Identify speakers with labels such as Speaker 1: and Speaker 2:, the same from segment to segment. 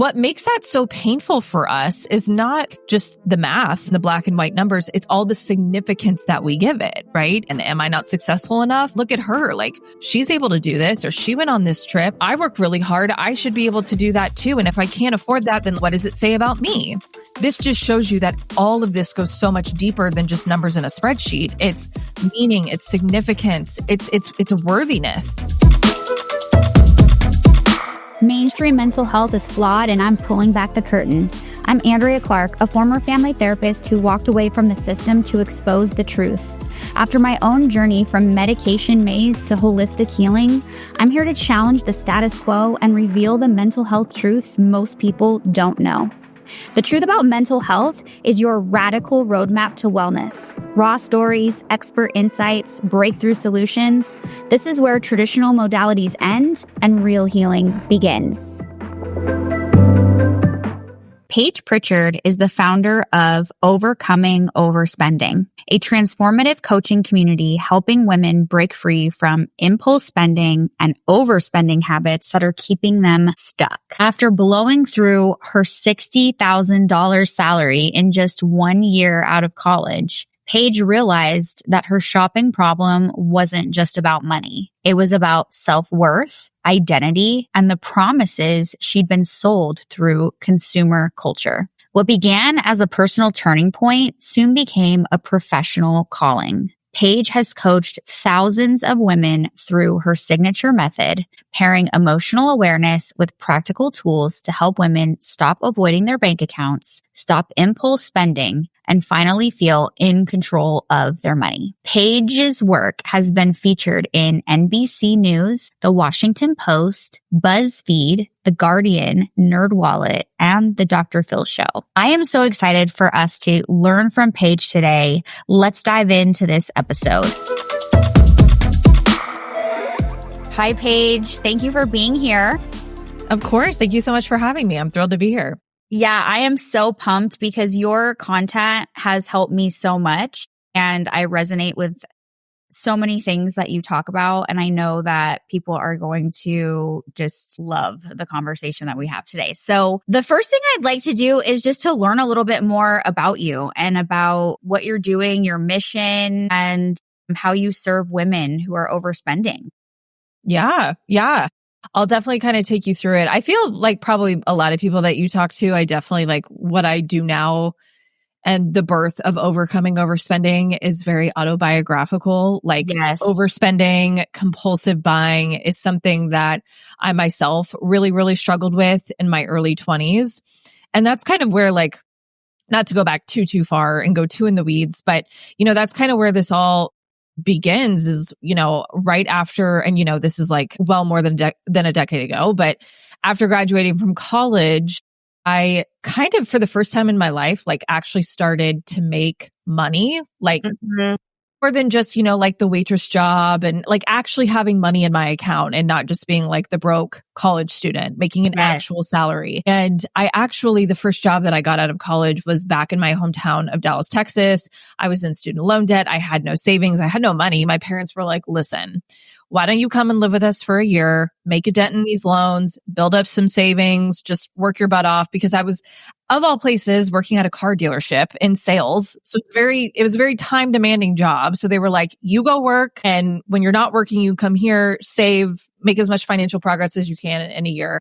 Speaker 1: What makes that so painful for us is not just the math, the black and white numbers. It's all the significance that we give it, right? And am I not successful enough? Look at her. Like, she's able to do this, or she went on this trip. I work really hard. I should be able to do that too. And if I can't afford that, then what does it say about me? This just shows you that all of this goes so much deeper than just numbers in a spreadsheet. It's meaning, it's significance, it's a worthiness.
Speaker 2: Mainstream mental health is flawed, and I'm pulling back the curtain. I'm Andrea Clark, a former family therapist who walked away from the system to expose the truth. After my own journey from medication maze to holistic healing, I'm here to challenge the status quo and reveal the mental health truths most people don't know. The truth about mental health is your radical roadmap to wellness. Raw stories, expert insights, breakthrough solutions. This is where traditional modalities end and real healing begins. Paige Pritchard is the founder of Overcoming Overspending, a transformative coaching community helping women break free from impulse spending and overspending habits that are keeping them stuck. After blowing through her $60,000 salary in just 1 year out of college, Paige realized that her shopping problem wasn't just about money. It was about self-worth, identity, and the promises she'd been sold through consumer culture. What began as a personal turning point soon became a professional calling. Paige has coached thousands of women through her signature method, pairing emotional awareness with practical tools to help women stop avoiding their bank accounts, stop impulse spending, and finally feel in control of their money. Paige's work has been featured in NBC News, The Washington Post, BuzzFeed, The Guardian, NerdWallet, and The Dr. Phil Show. I am so excited for us to learn from Paige today. Let's dive into this episode. Hi, Paige. Thank you for being here.
Speaker 1: Of course. Thank you so much for having me. I'm thrilled to be here.
Speaker 2: Yeah, I am so pumped because your content has helped me so much, and I resonate with so many things that you talk about. And I know that people are going to just love the conversation that we have today. So the first thing I'd like to do is just to learn a little bit more about you and about what you're doing, your mission, and how you serve women who are overspending.
Speaker 1: Yeah. I'll definitely kind of take you through it. I feel like probably a lot of people that you talk to, I definitely like what I do now, and the birth of Overcoming Overspending is very autobiographical. Like,
Speaker 2: yes.
Speaker 1: Overspending, compulsive buying is something that I myself really, really struggled with in my early 20s. And that's kind of where, like, not to go back too far and go too in the weeds, but, that's kind of where this all begins is, right after, and, this is like well more than a decade ago, but after graduating from college, I kind of, for the first time in my life, like actually started to make money, like more than just, like the waitress job, and like actually having money in my account and not just being like the broke college student making an actual salary. And the first job that I got out of college was back in my hometown of Dallas, Texas. I was in student loan debt. I had no savings. I had no money. My parents were like, listen, why don't you come and live with us for a year, make a dent in these loans, build up some savings, just work your butt off? Because I was, of all places, working at a car dealership in sales. So it was a very time demanding job. So they were like, you go work, and when you're not working, you come here, save, make as much financial progress as you can in a year.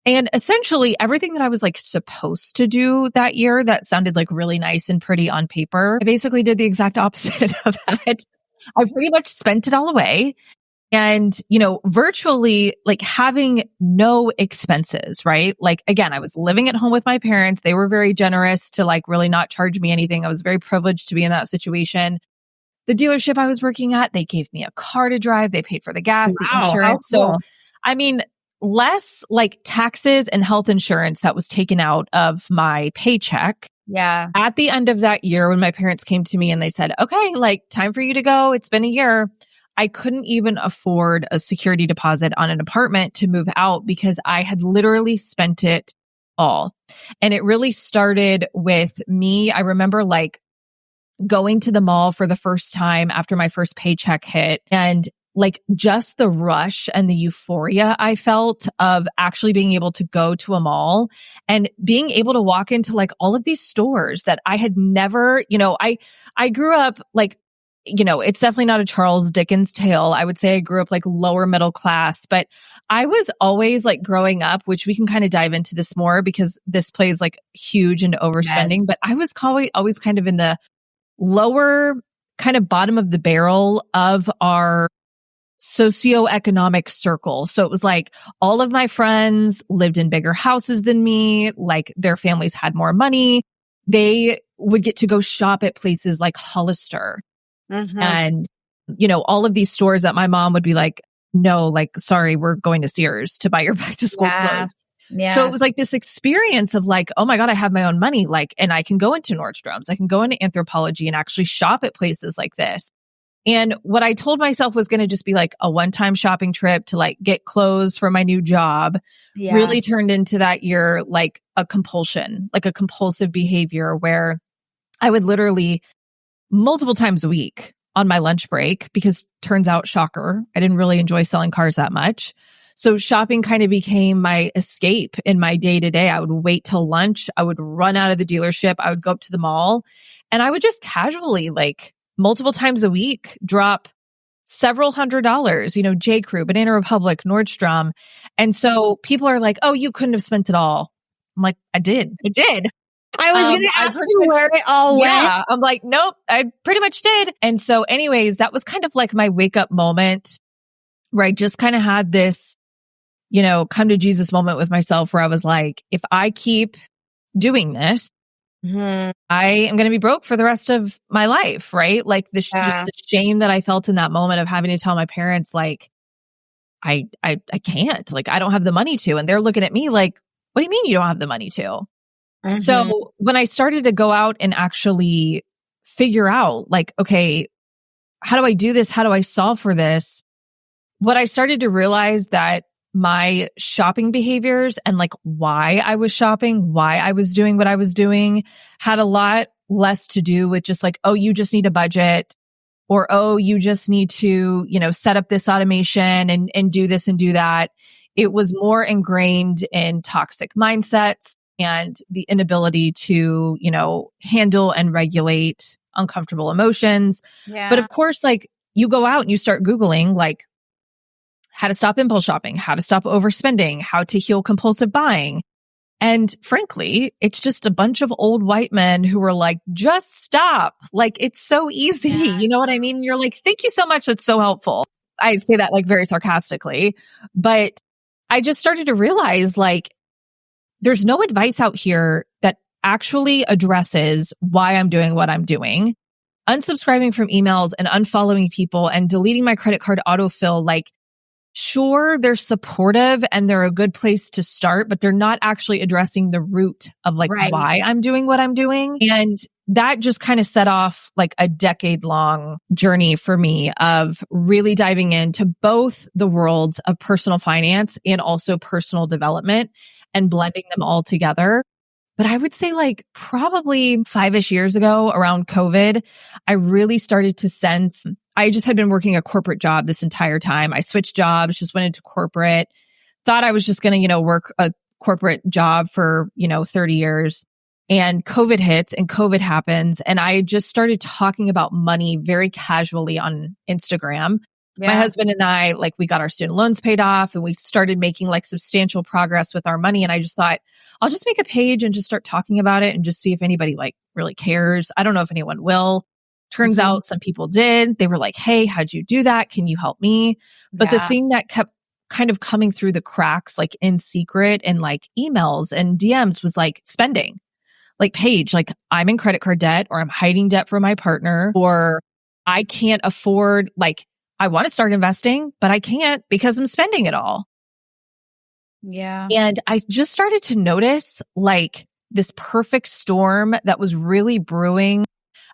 Speaker 1: And essentially everything that I was like supposed to do that year that sounded like really nice and pretty on paper, I basically did the exact opposite of that. I pretty much spent it all away. And, virtually like having no expenses, right? Like, again, I was living at home with my parents. They were very generous to like really not charge me anything. I was very privileged to be in that situation. The dealership I was working at, they gave me a car to drive. They paid for the gas, the insurance.
Speaker 2: Cool.
Speaker 1: So, I mean, less like taxes and health insurance that was taken out of my paycheck.
Speaker 2: Yeah.
Speaker 1: At the end of that year, when my parents came to me and they said, okay, like time for you to go. It's been a year. I couldn't even afford a security deposit on an apartment to move out because I had literally spent it all. And it really started with me. I remember like going to the mall for the first time after my first paycheck hit and like just the rush and the euphoria I felt of actually being able to go to a mall and being able to walk into like all of these stores that I had never, I grew up like, it's definitely not a Charles Dickens tale. I would say I grew up like lower middle class, but I was always like growing up, which we can kind of dive into this more because this plays like huge into overspending,
Speaker 2: Yes.
Speaker 1: but I was always kind of in the lower kind of bottom of the barrel of our socioeconomic circle. So it was like all of my friends lived in bigger houses than me, like their families had more money. They would get to go shop at places like Hollister. And, all of these stores that my mom would be like, no, like, sorry, we're going to Sears to buy your back to school clothes.
Speaker 2: Yeah.
Speaker 1: So it was like this experience of like, oh my God, I have my own money. Like, and I can go into Nordstrom's, I can go into Anthropologie and actually shop at places like this. And what I told myself was going to just be like a one-time shopping trip to like get clothes for my new job really turned into that year like a compulsion, like a compulsive behavior where I would literally multiple times a week on my lunch break, because turns out, shocker, I didn't really enjoy selling cars that much. So shopping kind of became my escape in my day to day. I would wait till lunch. I would run out of the dealership. I would go up to the mall and I would just casually like multiple times a week drop several $100s, J. Crew, Banana Republic, Nordstrom. And so people are like, oh, you couldn't have spent it all. I'm like, I did.
Speaker 2: I was going to ask you where it all went.
Speaker 1: Yeah. I'm like, nope, I pretty much did. And so anyways, that was kind of like my wake up moment where I just kind of had this, come to Jesus moment with myself where I was like, if I keep doing this, I am going to be broke for the rest of my life, right? Like just the shame that I felt in that moment of having to tell my parents, like, I can't, like, I don't have the money to. And they're looking at me like, what do you mean you don't have the money to? So when I started to go out and actually figure out like, okay, how do I do this? How do I solve for this? What I started to realize that my shopping behaviors and like why I was shopping, why I was doing what I was doing had a lot less to do with just like, oh, you just need a budget, or, oh, you just need to, set up this automation and do this and do that. It was more ingrained in toxic mindsets and the inability to, handle and regulate uncomfortable emotions.
Speaker 2: Yeah.
Speaker 1: But of course, like you go out and you start Googling like how to stop impulse shopping, how to stop overspending, how to heal compulsive buying. And frankly, it's just a bunch of old white men who were like, just stop. Like, it's so easy.
Speaker 2: Yeah.
Speaker 1: You know what I mean? You're like, thank you so much. That's so helpful. I say that like very sarcastically, but I just started to realize like, there's no advice out here that actually addresses why I'm doing what I'm doing. Unsubscribing from emails and unfollowing people and deleting my credit card autofill, like, sure, they're supportive and they're a good place to start, but they're not actually addressing the root of like why I'm doing what I'm doing. And that just kind of set off like a decade-long journey for me of really diving into both the worlds of personal finance and also personal development and blending them all together. But I would say like probably 5-ish years ago around COVID, I really started to sense I just had been working a corporate job this entire time. I switched jobs, just went into corporate, thought I was just going to, work a corporate job for, 30 years. And COVID hits and COVID happens. And I just started talking about money very casually on Instagram. Yeah. My husband and I, like, we got our student loans paid off and we started making like substantial progress with our money. And I just thought, I'll just make a page and just start talking about it and just see if anybody like really cares. I don't know if anyone will. Turns out some people did. They were like, hey, how'd you do that? Can you help me? But the thing that kept kind of coming through the cracks, like in secret and like emails and DMs was like spending. Like, Paige, like I'm in credit card debt, or I'm hiding debt from my partner, or I can't afford, like, I want to start investing, but I can't because I'm spending it all.
Speaker 2: Yeah.
Speaker 1: And I just started to notice like this perfect storm that was really brewing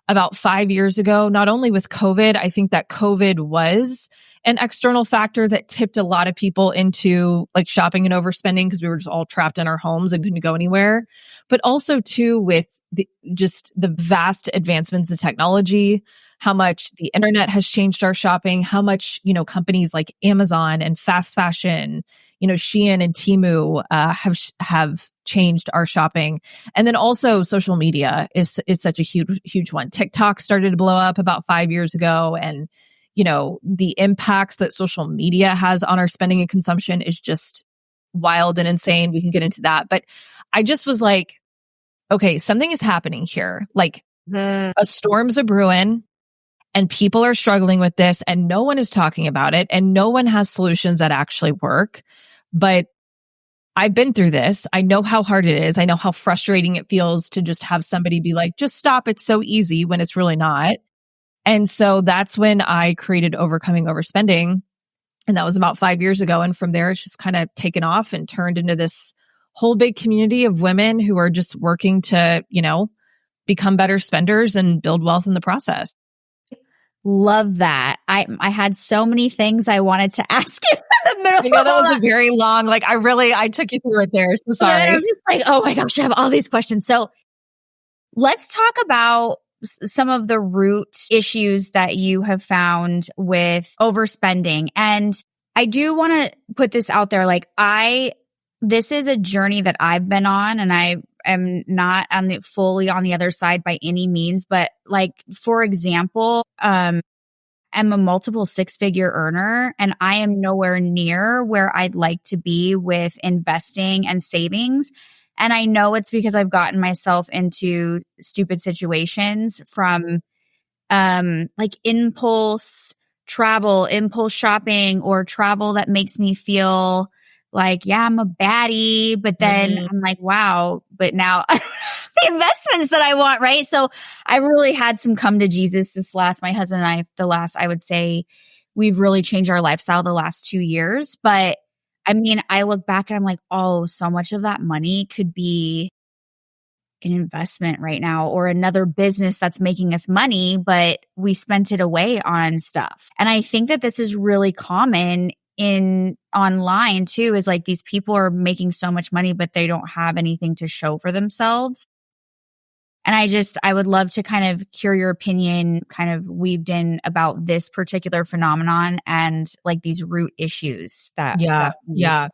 Speaker 1: about 5 years ago, not only with COVID. I think that COVID was an external factor that tipped a lot of people into like shopping and overspending because we were just all trapped in our homes and couldn't go anywhere. But also too with just the vast advancements in technology, how much the internet has changed our shopping, how much, companies like Amazon and fast fashion, Shein and Temu have changed our shopping. And then also social media is such a huge one. TikTok started to blow up about 5 years ago. And, the impacts that social media has on our spending and consumption is just wild and insane. We can get into that. But I just was like, okay, something is happening here. Like a storm's a brewing. And people are struggling with this and no one is talking about it and no one has solutions that actually work. But I've been through this. I know how hard it is. I know how frustrating it feels to just have somebody be like, just stop. It's so easy when it's really not. And so that's when I created Overcoming Overspending. And that was about 5 years ago. And from there, it's just kind of taken off and turned into this whole big community of women who are just working to, become better spenders and build wealth in the process.
Speaker 2: Love that. I had so many things I wanted to ask you in the middle.
Speaker 1: I know that was a very long, I took you through it there. So sorry.
Speaker 2: I'm just like, oh my gosh, I have all these questions. So let's talk about some of the root issues that you have found with overspending. And I do want to put this out there. This is a journey that I've been on, and I am not fully on the other side by any means. But for example, I'm a multiple 6-figure earner and I am nowhere near where I'd like to be with investing and savings. And I know it's because I've gotten myself into stupid situations from impulse travel, impulse shopping, or travel that makes me feel like, yeah, I'm a baddie, but then I'm like, wow, but now the investments that I want, right? So I really had some come to Jesus my husband and I, I would say we've really changed our lifestyle the last 2 years. But I mean, I look back and I'm like, oh, so much of that money could be an investment right now or another business that's making us money, but we spent it away on stuff. And I think that this is really common in online too, is these people are making so much money, but they don't have anything to show for themselves. And I would love to kind of hear your opinion kind of weaved in about this particular phenomenon and these root issues that.
Speaker 1: Yeah.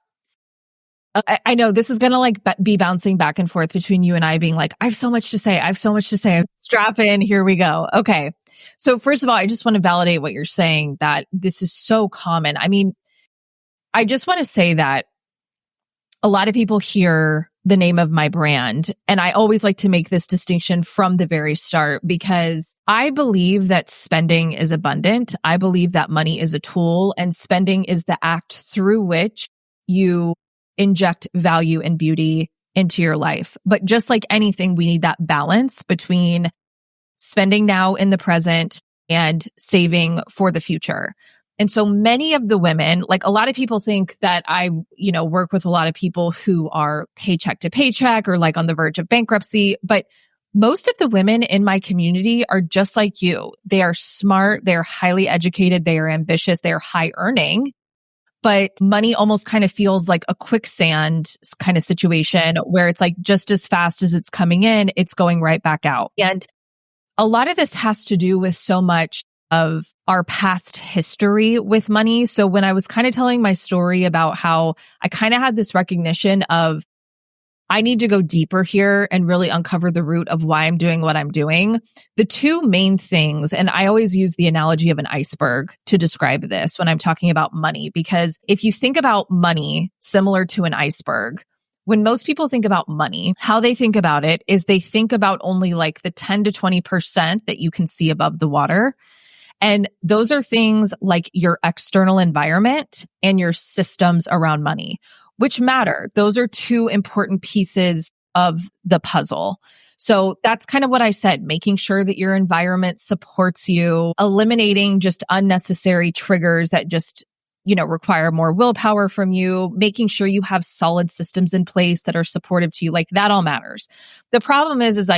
Speaker 1: I know this is going to be bouncing back and forth between you and I being like, I have so much to say. Strap in. Here we go. Okay. So first of all, I just want to validate what you're saying, that this is so common. I mean, I just want to say that a lot of people hear the name of my brand. And I always like to make this distinction from the very start because I believe that spending is abundant. I believe that money is a tool and spending is the act through which you inject value and beauty into your life. But just like anything, we need that balance between spending now in the present and saving for the future. And so many of the women, a lot of people think that I, work with a lot of people who are paycheck to paycheck or on the verge of bankruptcy. But most of the women in my community are just like you. They are smart. They are highly educated. They are ambitious. They are high earning. But money almost kind of feels like a quicksand kind of situation where it's just as fast as it's coming in, it's going right back out. And a lot of this has to do with so much of our past history with money. So when I was kind of telling my story about how I kind of had this recognition of I need to go deeper here and really uncover the root of why I'm doing what I'm doing. The two main things, and I always use the analogy of an iceberg to describe this when I'm talking about money, because if you think about money similar to an iceberg, when most people think about money, how they think about it is they think about only the 10 to 20% that you can see above the water. And those are things like your external environment and your systems around money, which matter. Those are two important pieces of the puzzle. So that's kind of what I said, making sure that your environment supports you, eliminating just unnecessary triggers that just, require more willpower from you, making sure you have solid systems in place that are supportive to you. That all matters. The problem is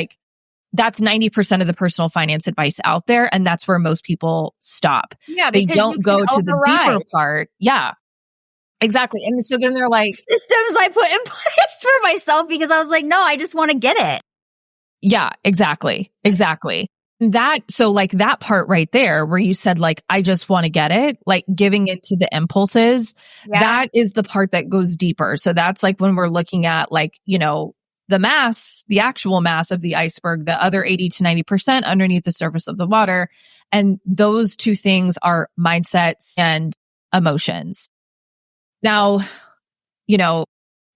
Speaker 1: that's 90% of the personal finance advice out there. And that's where most people stop.
Speaker 2: Yeah,
Speaker 1: They
Speaker 2: because
Speaker 1: don't go to the deeper part. Yeah, exactly. And so then they're like,
Speaker 2: systems I put in place for myself because I was like, no, I just want to get it.
Speaker 1: yeah, exactly. So like that part right there where you said like, I just want to get it, like giving into the impulses, that is the part that goes deeper. So that's like when we're looking at like, the actual mass of the iceberg, the other 80 to 90% underneath the surface of the water. And those two things are mindsets and emotions. Now,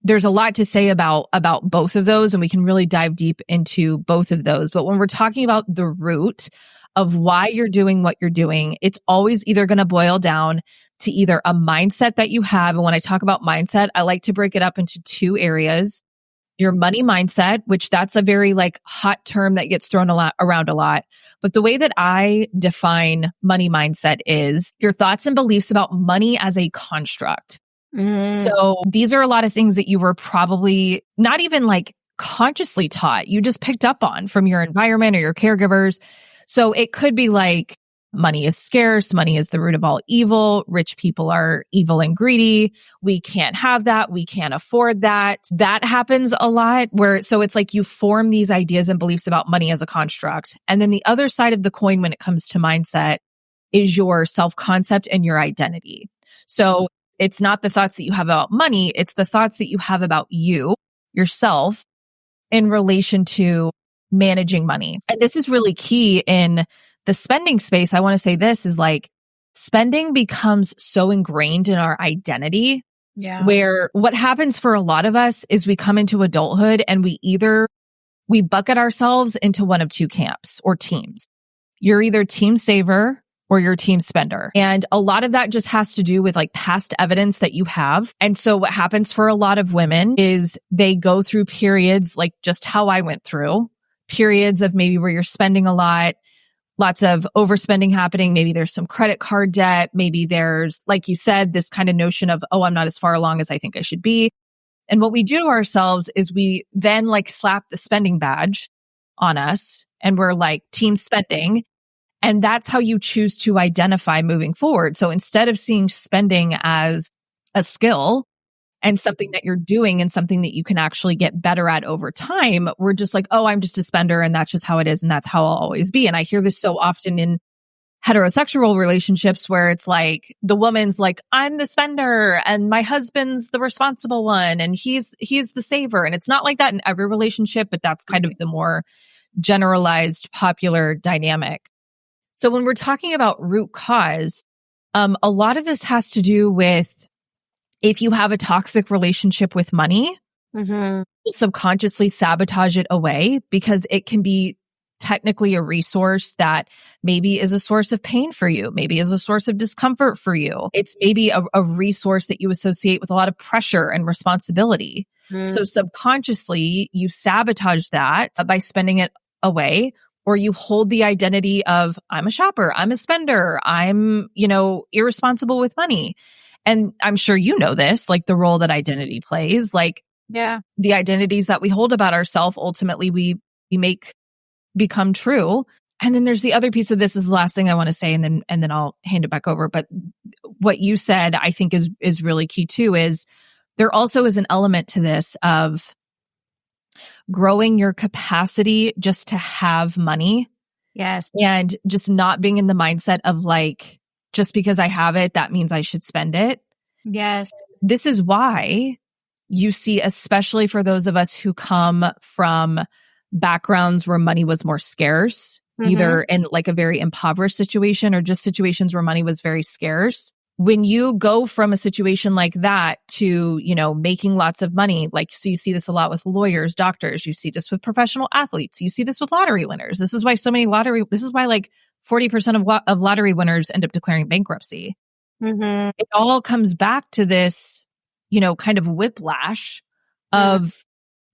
Speaker 1: there's a lot to say about both of those, and we can really dive deep into both of those. But when we're talking about the root of why you're doing what you're doing, it's always either going to boil down to either a mindset that you have. And when I talk about mindset, I like to break it up into two areas. Your money mindset, which that's a very like hot term that gets thrown around a lot. But the way that I define money mindset is your thoughts and beliefs about money as a construct. So these are a lot of things that you were probably not even like consciously taught. You just picked up on from your environment or your caregivers. So it could be like money is scarce. Money is the root of all evil. Rich people are evil and greedy. We can't have that. We can't afford that. That happens a lot so it's like you form these ideas and beliefs about money as a construct. And then the other side of the coin when it comes to mindset is your self-concept and your identity. So it's not the thoughts that you have about money. It's the thoughts that you have about you, yourself, in relation to managing money. And this is really key in the spending space. I want to say this is like spending becomes so ingrained in our identity. Yeah. Where what happens for a lot of us is we come into adulthood and we bucket ourselves into one of two camps or teams. You're either team saver or your team spender. And a lot of that just has to do with like past evidence that you have. And so what happens for a lot of women is they go through periods like just how I went through, periods of maybe where you're spending a lot, lots of overspending happening. Maybe there's some credit card debt. Maybe there's, like you said, this kind of notion of, oh, I'm not as far along as I think I should be. And what we do to ourselves is we then like slap the spending badge on us and we're like team spending. And that's how you choose to identify moving forward. So instead of seeing spending as a skill and something that you're doing and something that you can actually get better at over time, we're just like, oh, I'm just a spender and that's just how it is and that's how I'll always be. And I hear this so often in heterosexual relationships where it's like the woman's like, I'm the spender and my husband's the responsible one and he's the saver. And it's not like that in every relationship, but that's kind of the more generalized popular dynamic. So when we're talking about root cause, a lot of this has to do with if you have a toxic relationship with money, you'll subconsciously sabotage it away because it can be technically a resource that maybe is a source of pain for you, maybe is a source of discomfort for you. It's maybe a resource that you associate with a lot of pressure and responsibility. So subconsciously, you sabotage that by spending it away. Or you hold the identity of, I'm a shopper, I'm a spender, I'm, irresponsible with money. And I'm sure you know this, like the role that identity plays, like the identities that we hold about ourselves, ultimately we make become true. And then there's the other piece of this is the last thing I want to say, and then I'll hand it back over. But what you said, I think is really key too, is there also is an element to this of growing your capacity just to have money.
Speaker 2: Yes.
Speaker 1: And just not being in the mindset of like, just because I have it, that means I should spend it.
Speaker 2: Yes.
Speaker 1: This is why you see, especially for those of us who come from backgrounds where money was more scarce, either in like a very impoverished situation or just situations where money was very scarce. When you go from a situation like that to, making lots of money, like, so you see this a lot with lawyers, doctors, you see this with professional athletes, you see this with lottery winners. This is why like 40% of lottery winners end up declaring bankruptcy. It all comes back to this, kind of whiplash of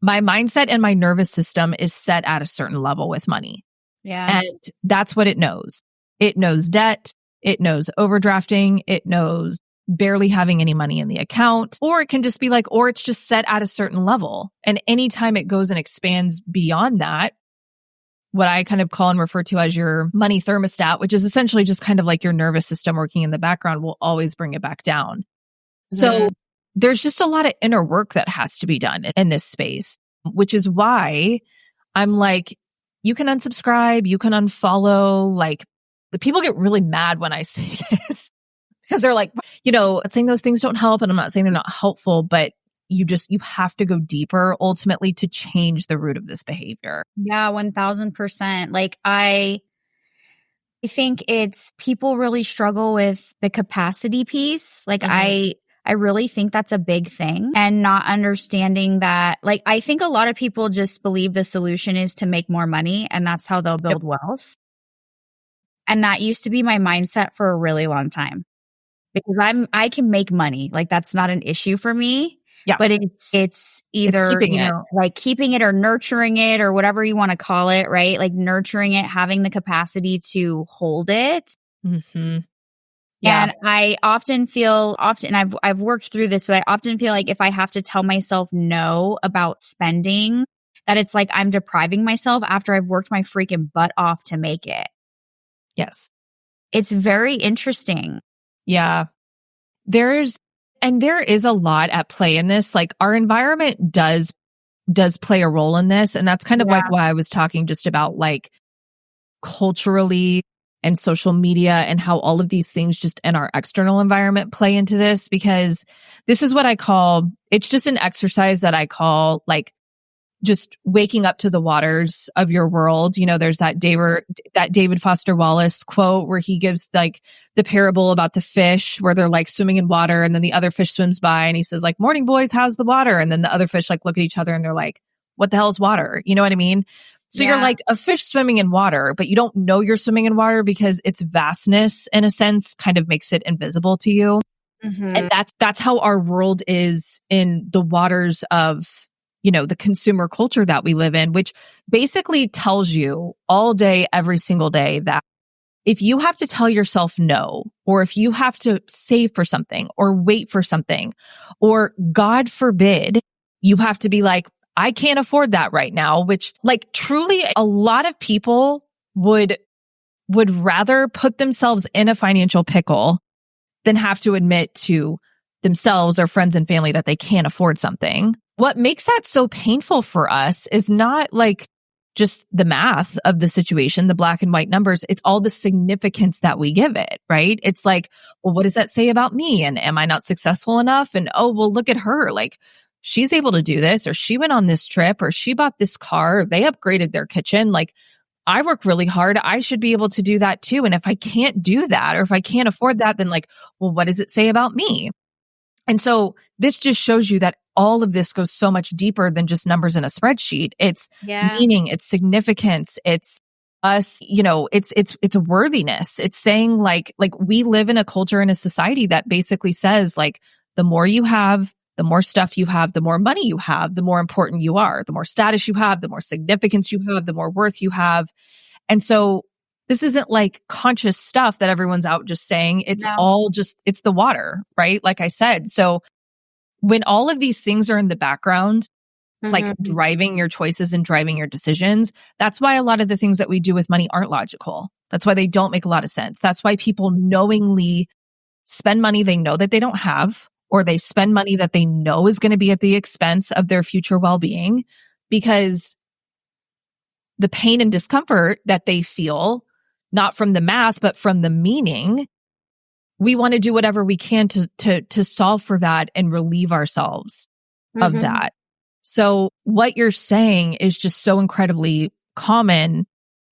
Speaker 1: my mindset and my nervous system is set at a certain level with money.
Speaker 2: Yeah.
Speaker 1: And that's what it knows. It knows debt. It knows overdrafting. It knows barely having any money in the account, or it can just be like, or it's just set at a certain level. And anytime it goes and expands beyond that, what I kind of call and refer to as your money thermostat, which is essentially just kind of like your nervous system working in the background, will always bring it back down. So there's just a lot of inner work that has to be done in this space, which is why I'm like, you can unsubscribe, you can unfollow. Like, the people get really mad when I say this because they're like, saying those things don't help. And I'm not saying they're not helpful, but you have to go deeper ultimately to change the root of this behavior.
Speaker 2: Yeah, 1000%. Like, I think it's people really struggle with the capacity piece. Like, I really think that's a big thing, and not understanding that, like, I think a lot of people just believe the solution is to make more money and that's how they'll build wealth. And that used to be my mindset for a really long time, because I can make money. Like, that's not an issue for me.
Speaker 1: Yeah.
Speaker 2: But it's either, keeping it or nurturing it or whatever you want to call it, right? Like, nurturing it, having the capacity to hold it.
Speaker 1: Mm-hmm. Yeah.
Speaker 2: And I often feel, I've worked through this, but I often feel like if I have to tell myself no about spending, that it's like I'm depriving myself after I've worked my freaking butt off to make it.
Speaker 1: Yes.
Speaker 2: It's very interesting.
Speaker 1: Yeah. There is a lot at play in this. Like, our environment does play a role in this. And that's kind of like why I was talking just about like culturally and social media and how all of these things just in our external environment play into this, because this is what I call, it's just an exercise that I call like just waking up to the waters of your world. There's that David Foster Wallace quote where he gives like the parable about the fish where they're like swimming in water, and then the other fish swims by and he says like, "Morning, boys, how's the water?" And then the other fish like look at each other and they're like, "What the hell is water?" You know what I mean? So you're like a fish swimming in water, but you don't know you're swimming in water because its vastness, in a sense, kind of makes it invisible to you. Mm-hmm. And that's how our world is in the waters of, the consumer culture that we live in, which basically tells you all day, every single day, that if you have to tell yourself no, or if you have to save for something or wait for something, or God forbid, you have to be like, I can't afford that right now, which like truly a lot of people would rather put themselves in a financial pickle than have to admit to themselves or friends and family that they can't afford something. What makes that so painful for us is not like just the math of the situation, the black and white numbers. It's all the significance that we give it, right? It's like, well, what does that say about me? And am I not successful enough? And oh, well, look at her. Like, she's able to do this, or she went on this trip, or she bought this car, or they upgraded their kitchen. Like, I work really hard. I should be able to do that too. And if I can't do that, or if I can't afford that, then like, well, what does it say about me? And so this just shows you that all of this goes so much deeper than just numbers in a spreadsheet. It's meaning, it's significance, it's us, it's a worthiness. It's saying like we live in a culture and a society that basically says like, the more you have, the more stuff you have, the more money you have, the more important you are, the more status you have, the more significance you have, the more worth you have. And so this isn't like conscious stuff that everyone's out just saying. It's all just, it's the water, right? Like I said. So when all of these things are in the background, like driving your choices and driving your decisions, that's why a lot of the things that we do with money aren't logical. That's why they don't make a lot of sense. That's why people knowingly spend money they know that they don't have, or they spend money that they know is going to be at the expense of their future well-being, because the pain and discomfort that they feel, not from the math, but from the meaning, we want to do whatever we can to solve for that and relieve ourselves of that. So what you're saying is just so incredibly common.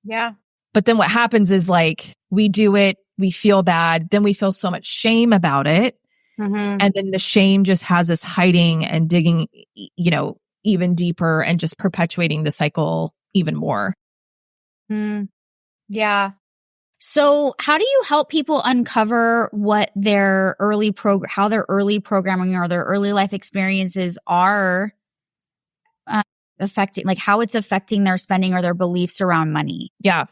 Speaker 2: Yeah.
Speaker 1: But then what happens is like, we do it, we feel bad, then we feel so much shame about it. And then the shame just has us hiding and digging, even deeper and just perpetuating the cycle even more.
Speaker 2: Yeah. So how do you help people uncover what their how their early programming or their early life experiences are affecting, like how it's affecting their spending or their beliefs around money?
Speaker 1: Yeah.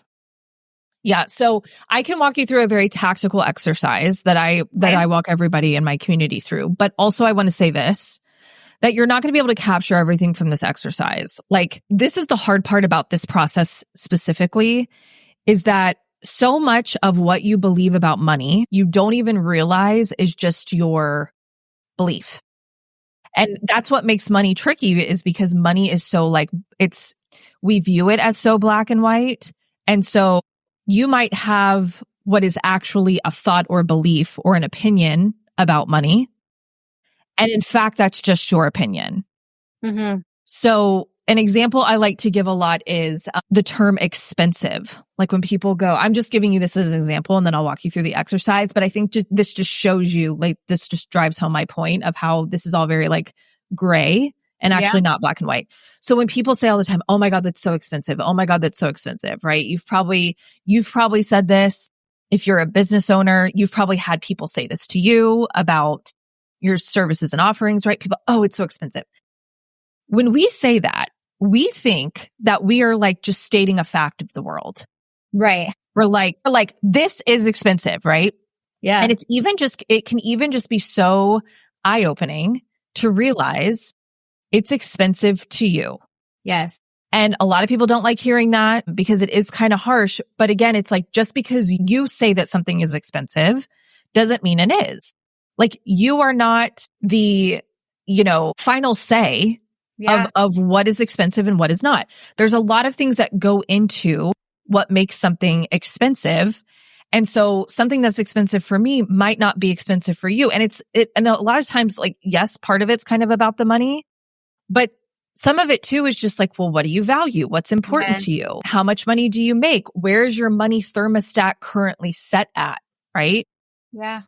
Speaker 1: So I can walk you through a very tactical exercise that I walk everybody in my community through. But also I want to say this, that you're not going to be able to capture everything from this exercise. Like, this is the hard part about this process specifically, is that so much of what you believe about money, you don't even realize is just your belief. And that's what makes money tricky, is because money is so like, we view it as so black and white. And so you might have what is actually a thought or belief or an opinion about money. And in fact, that's just your opinion.
Speaker 2: Mm-hmm.
Speaker 1: So an example I like to give a lot is the term expensive. Like when people go, I'm just giving you this as an example, and then I'll walk you through the exercise. But I think this just shows you, like, this just drives home my point of how this is all very like gray and actually not black and white. So when people say all the time, oh my God, that's so expensive. Oh my God, that's so expensive, right? You've probably said this. If you're a business owner, you've probably had people say this to you about your services and offerings, right? People, oh, it's so expensive. When we say that, we think that we are like just stating a fact of the world.
Speaker 2: Right.
Speaker 1: We're like, this is expensive, right?
Speaker 2: Yeah.
Speaker 1: And it can even just be so eye-opening to realize it's expensive to you.
Speaker 2: Yes.
Speaker 1: And a lot of people don't like hearing that because it is kind of harsh. But again, it's like, just because you say that something is expensive doesn't mean it is. Like, you are not the, final say of what is expensive and what is not. There's a lot of things that go into what makes something expensive. And so something that's expensive for me might not be expensive for you. And and a lot of times, like, yes, part of it's kind of about the money, but some of it too is just like, well, what do you value? What's important to you? How much money do you make? Where's your money thermostat currently set at? Right?
Speaker 2: Yeah.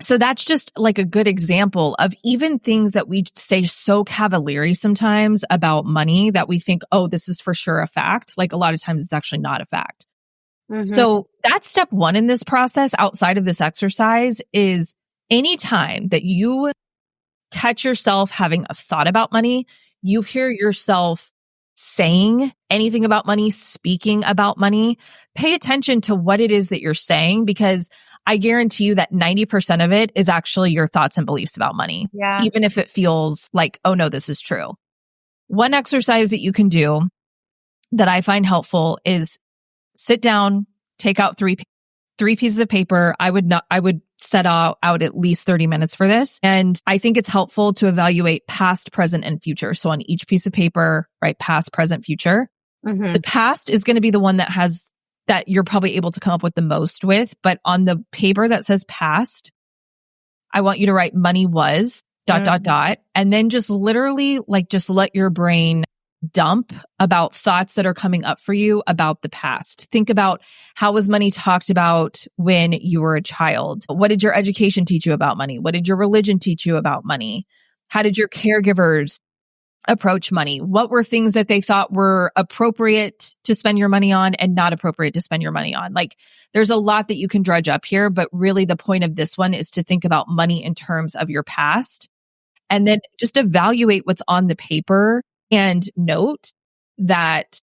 Speaker 1: So that's just like a good example of even things that we say so cavalierly sometimes about money that we think, oh, this is for sure a fact. Like, a lot of times it's actually not a fact. Mm-hmm. So that's step one in this process outside of this exercise, is anytime that you catch yourself having a thought about money, you hear yourself saying anything about money, speaking about money, pay attention to what it is that you're saying, because I guarantee you that 90% of it is actually your thoughts and beliefs about money. Yeah. Even if it feels like, oh no, this is true. One exercise that you can do that I find helpful is sit down, take out three pieces of paper. I would set out at least 30 minutes for this. And I think it's helpful to evaluate past, present, and future. So on each piece of paper, right? Past, present, future. Mm-hmm. The past is going to be the one that you're probably able to come up with the most with. But on the paper that says past, I want you to write money was ... And then just literally just let your brain dump about thoughts that are coming up for you about the past. Think about, how was money talked about when you were a child? What did your education teach you about money? What did your religion teach you about money? How did your caregivers approach money? What were things that they thought were appropriate to spend your money on and not appropriate to spend your money on? Like, there's a lot that you can dredge up here, but really the point of this one is to think about money in terms of your past, and then just evaluate what's on the paper, and note that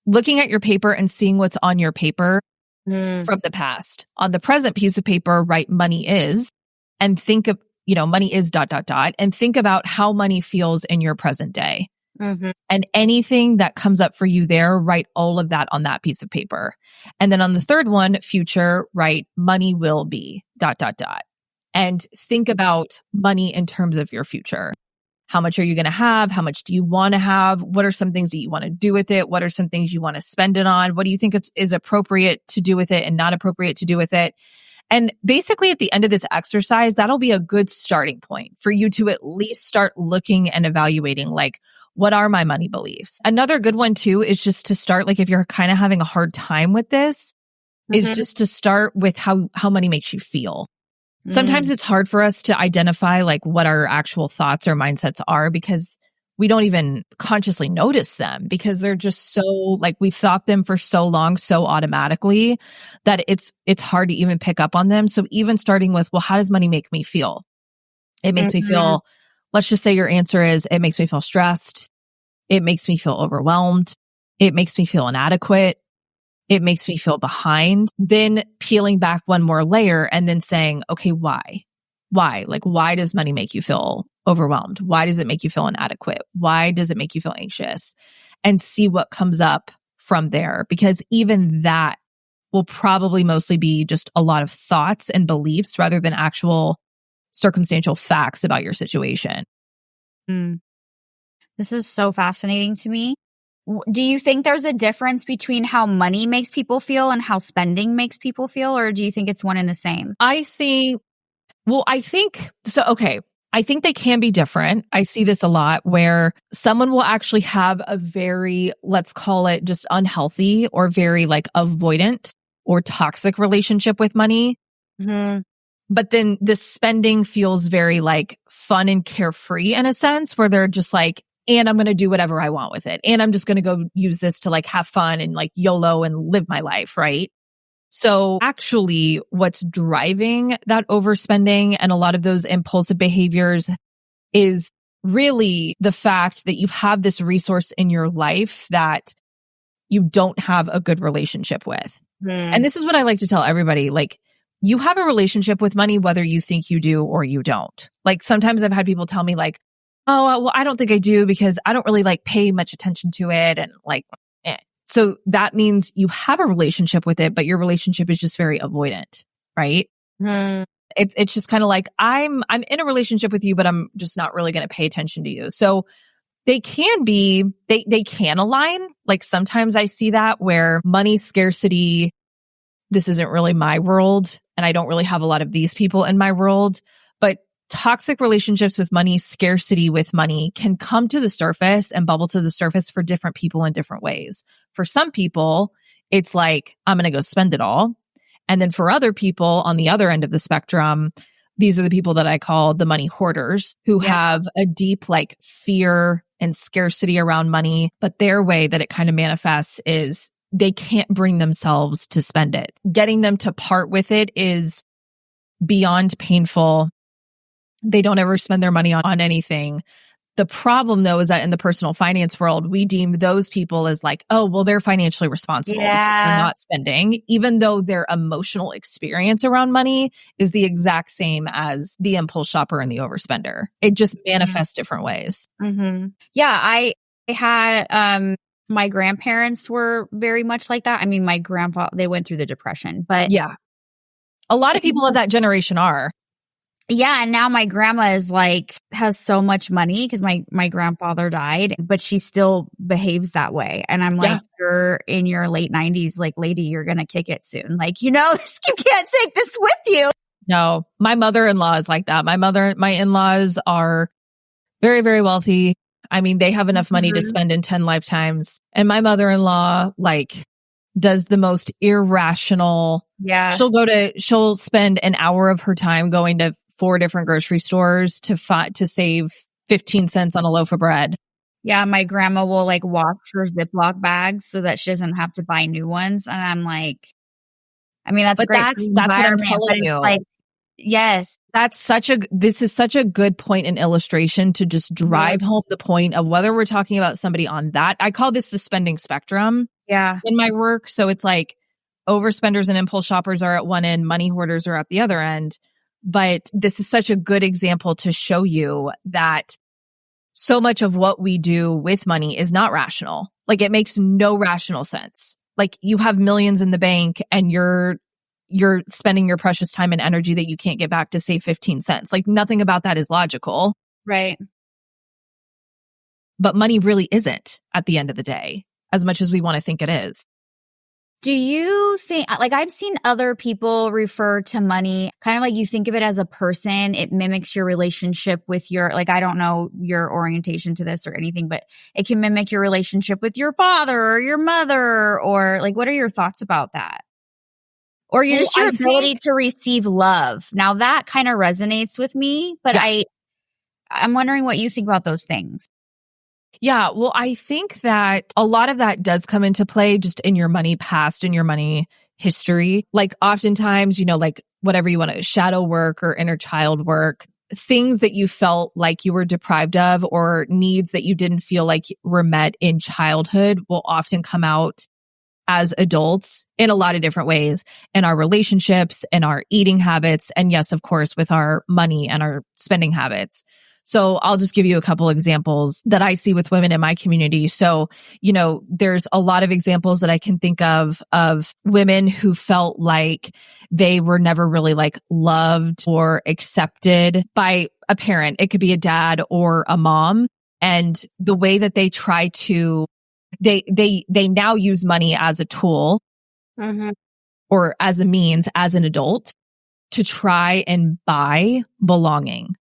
Speaker 1: looking at your paper and seeing what's on your paper from the past. On the present piece of paper, write money is, and think of, money is ... and think about how money feels in your present day. Mm-hmm. And anything that comes up for you there, write all of that on that piece of paper. And then on the third one, future, write money will be ... And think about money in terms of your future. How much are you going to have? How much do you want to have? What are some things that you want to do with it? What are some things you want to spend it on? What do you think is appropriate to do with it and not appropriate to do with it? And basically at the end of this exercise, that'll be a good starting point for you to at least start looking and evaluating, like, what are my money beliefs? Another good one too is just to start, like, if you're kind of having a hard time with this, is just to start with how money makes you feel. Sometimes it's hard for us to identify like what our actual thoughts or mindsets are, because we don't even consciously notice them, because they're just so, like, we've thought them for so long, so automatically, that it's hard to even pick up on them. So even starting with, well, how does money make me feel? It makes me feel, let's just say your answer is, it makes me feel stressed. It makes me feel overwhelmed. It makes me feel inadequate. It makes me feel behind. Then peeling back one more layer and then saying, okay, why? Why? Like, why does money make you feel overwhelmed? Why does it make you feel inadequate? Why does it make you feel anxious? And see what comes up from there, because even that will probably mostly be just a lot of thoughts and beliefs rather than actual circumstantial facts about your situation.
Speaker 2: This is so fascinating to me. Do you think there's a difference between how money makes people feel and how spending makes people feel, or do you think it's one and the same?
Speaker 1: I think they can be different. I see this a lot where someone will actually have a very, let's call it just unhealthy or very like avoidant or toxic relationship with money.
Speaker 2: Mm-hmm.
Speaker 1: But then the spending feels very like fun and carefree in a sense where they're just like, and I'm going to do whatever I want with it. And I'm just going to go use this to like have fun and like YOLO and live my life. Right. So actually what's driving that overspending and a lot of those impulsive behaviors is really the fact that you have this resource in your life that you don't have a good relationship with. And this is what I like to tell everybody. Like, you have a relationship with money, whether you think you do or you don't. Like, sometimes I've had people tell me like, oh, well, I don't think I do because I don't really like pay much attention to it. And like, So that means you have a relationship with it, but your relationship is just very avoidant, right? It's just kind of like, I'm in a relationship with you, but I'm just not really going to pay attention to you. So they can align. Like sometimes I see that where money scarcity, this isn't really my world, and I don't really have a lot of these people in my world, but toxic relationships with money, scarcity with money can come to the surface and bubble to the surface for different people in different ways. For some people, it's like, I'm going to go spend it all. And then for other people on the other end of the spectrum, these are the people that I call the money hoarders who have a deep like fear and scarcity around money. But their way that it kind of manifests is they can't bring themselves to spend it. Getting them to part with it is beyond painful. They don't ever spend their money on anything. The problem though is that in the personal finance world, we deem those people as like, oh, well, they're financially responsible because they're not spending, even though their emotional experience around money is the exact same as the impulse shopper and the overspender. It just manifests different ways.
Speaker 2: Mm-hmm. Yeah, I had, my grandparents were very much like that. I mean, my grandpa, they went through the Depression, but
Speaker 1: yeah, a lot of people of that generation are.
Speaker 2: Yeah. And now my grandma is like, has so much money because my grandfather died, but she still behaves that way. And I'm like, you're in your late 90s, like, lady, you're going to kick it soon. Like, you can't take this with you.
Speaker 1: No, my mother-in-law is like that. My in-laws are very, very wealthy. I mean, they have enough money to spend in 10 lifetimes. And my mother-in-law, like, does the most irrational.
Speaker 2: Yeah.
Speaker 1: She'll spend an hour of her time going to 4 different grocery stores to save 15 cents on a loaf of bread.
Speaker 2: Yeah, my grandma will like wash her Ziploc bags so that she doesn't have to buy new ones. And I'm like, I mean, that's great.
Speaker 1: That's what I'm telling you.
Speaker 2: Like, yes.
Speaker 1: This is such a good point and illustration to just drive home the point of whether we're talking about somebody on that. I call this the spending spectrum.
Speaker 2: Yeah.
Speaker 1: In my work. So it's like overspenders and impulse shoppers are at one end, money hoarders are at the other end. But this is such a good example to show you that so much of what we do with money is not rational. Like, it makes no rational sense. Like, you have millions in the bank and you're spending your precious time and energy that you can't get back to save 15 cents. Like, nothing about that is logical.
Speaker 2: Right.
Speaker 1: But money really isn't at the end of the day, as much as we want to think it is.
Speaker 2: Do you think, like, I've seen other people refer to money kind of like, you think of it as a person, it mimics your relationship with your, like, I don't know your orientation to this or anything, but it can mimic your relationship with your father or your mother, or like, what are your thoughts about that? Or your ability to receive love. Now that kind of resonates with me, but I'm wondering what you think about those things.
Speaker 1: Yeah, well, I think that a lot of that does come into play just in your money past and your money history. Like, oftentimes, like whatever you want to, shadow work or inner child work, things that you felt like you were deprived of or needs that you didn't feel like were met in childhood will often come out as adults in a lot of different ways, in our relationships, in our eating habits, and yes, of course, with our money and our spending habits. So I'll just give you a couple examples that I see with women in my community. So, there's a lot of examples that I can think of women who felt like they were never really like loved or accepted by a parent. It could be a dad or a mom. And the way that they try to, they now use money as a tool or as a means as an adult to try and buy belonging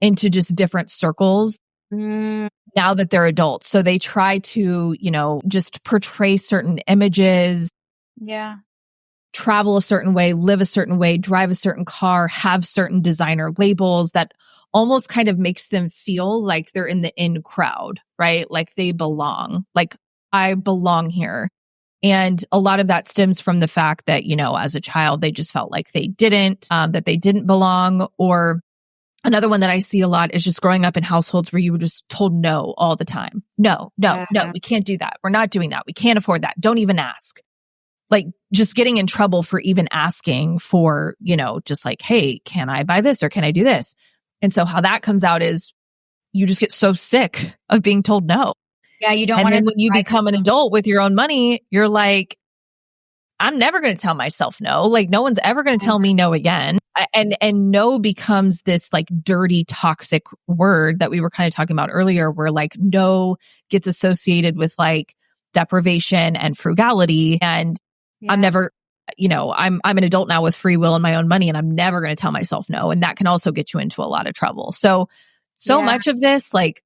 Speaker 1: into just different circles now that they're adults. So they try to, just portray certain images.
Speaker 2: Yeah.
Speaker 1: Travel a certain way, live a certain way, drive a certain car, have certain designer labels that almost kind of makes them feel like they're in the in crowd, right? Like they belong, like I belong here. And a lot of that stems from the fact that, as a child, they just felt like they didn't, that they didn't belong. Or another one that I see a lot is just growing up in households where you were just told no all the time. No, we can't do that. We're not doing that. We can't afford that. Don't even ask. Like just getting in trouble for even asking for, just like, hey, can I buy this or can I do this? And so how that comes out is you just get so sick of being told no.
Speaker 2: Yeah, you don't
Speaker 1: want to. And then when you
Speaker 2: become
Speaker 1: become an adult with your own money, you're like, I'm never going to tell myself no. Like no one's ever going to tell me no again. And no becomes this like dirty, toxic word that we were kind of talking about earlier, where like no gets associated with like deprivation and frugality. And I'm never, I'm an adult now with free will and my own money, and I'm never going to tell myself no. And that can also get you into a lot of trouble. So much of this, like,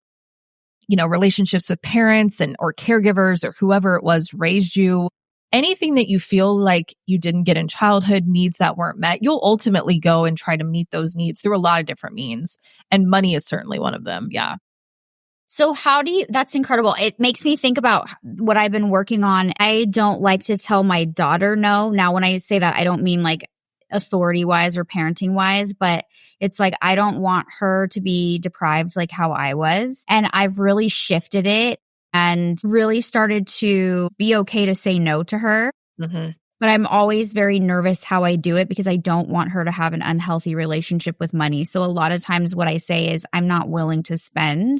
Speaker 1: relationships with parents or caregivers or whoever it was raised you, anything that you feel like you didn't get in childhood, needs that weren't met, you'll ultimately go and try to meet those needs through a lot of different means. And money is certainly one of them. Yeah.
Speaker 2: So that's incredible. It makes me think about what I've been working on. I don't like to tell my daughter no. Now, when I say that, I don't mean like authority wise or parenting wise, but it's like, I don't want her to be deprived like how I was. And I've really shifted it and really started to be okay to say no to her.
Speaker 1: Mm-hmm.
Speaker 2: But I'm always very nervous how I do it because I don't want her to have an unhealthy relationship with money. So a lot of times what I say is I'm not willing to spend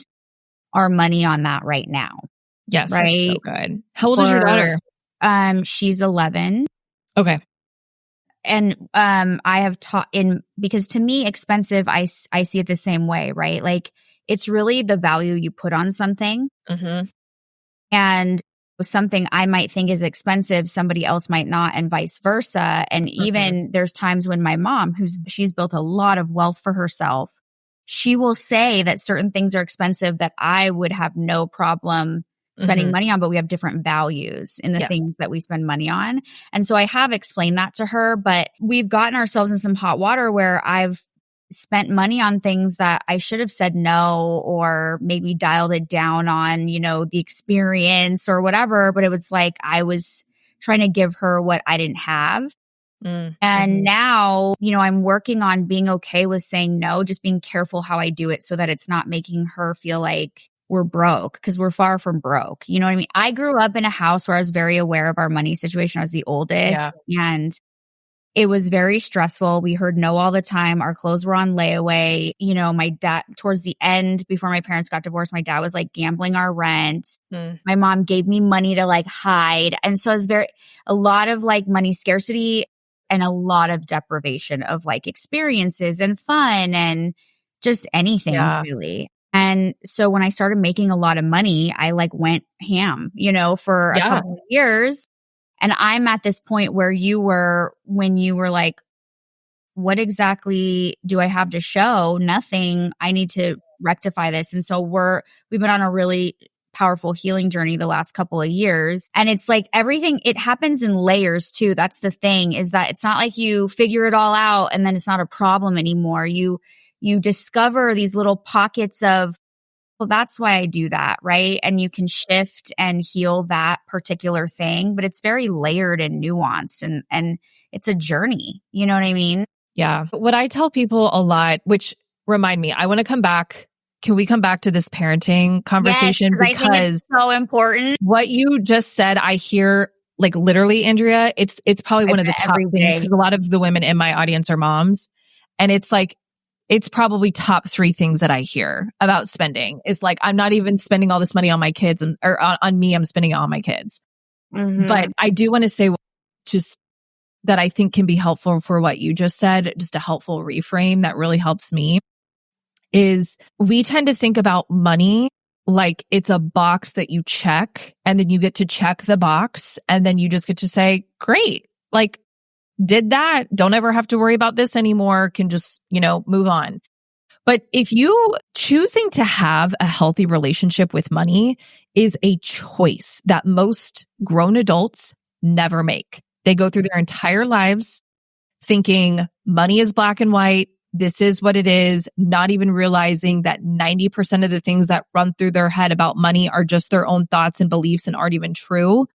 Speaker 2: our money on that right now.
Speaker 1: Yes.
Speaker 2: Right.
Speaker 1: That's so good. How old is your daughter?
Speaker 2: She's 11.
Speaker 1: Okay.
Speaker 2: And I have taught because to me, expensive, I see it the same way, right? Like it's really the value you put on something.
Speaker 1: Mm-hmm.
Speaker 2: And something I might think is expensive, somebody else might not, and vice versa. And even there's times when my mom, she's built a lot of wealth for herself, she will say that certain things are expensive that I would have no problem spending money on, but we have different values in the things that we spend money on. And so I have explained that to her, but we've gotten ourselves in some hot water where I've spent money on things that I should have said no, or maybe dialed it down on, the experience or whatever. But it was like I was trying to give her what I didn't have. And now, I'm working on being okay with saying no, just being careful how I do it so that it's not making her feel like we're broke, because we're far from broke. You know what I mean? I grew up in a house where I was very aware of our money situation. I was the oldest and it was very stressful. We heard no all the time. Our clothes were on layaway. My dad, towards the end, before my parents got divorced, my dad was like gambling our rent. My mom gave me money to like hide. And so it was a lot of like money scarcity and a lot of deprivation of like experiences and fun and just anything really. And so when I started making a lot of money, I like went ham, for a couple of years. And I'm at this point where you were, when you were like, what exactly do I have to show? Nothing. I need to rectify this. And so we've been on a really powerful healing journey the last couple of years. And it's like everything, it happens in layers too. That's the thing, is that it's not like you figure it all out and then it's not a problem anymore. You discover these little pockets of, well, that's why I do that, right? And you can shift and heal that particular thing, but it's very layered and nuanced and it's a journey. You know what I mean?
Speaker 1: Yeah. What I tell people a lot, which remind me, I want to come back. Can we come back to this parenting conversation?
Speaker 2: Yes, because I think it's so important.
Speaker 1: What you just said, I hear like literally, Andrea, it's probably one of the top
Speaker 2: every
Speaker 1: things
Speaker 2: day.
Speaker 1: because a lot of the women in my audience are moms. And it's like, it's probably top 3 things that I hear about spending is like, I'm not even spending all this money on my kids or on me. I'm spending it on my kids.
Speaker 2: Mm-hmm.
Speaker 1: But I do want to say just that I think can be helpful for what you just said, just a helpful reframe that really helps me is we tend to think about money like it's a box that you check and then you get to check the box and then you just get to say, great, like did that. Don't ever have to worry about this anymore. Can just, move on. But if you choosing to have a healthy relationship with money is a choice that most grown adults never make. They go through their entire lives thinking money is black and white. This is what it is, not even realizing that 90% of the things that run through their head about money are just their own thoughts and beliefs and aren't even true.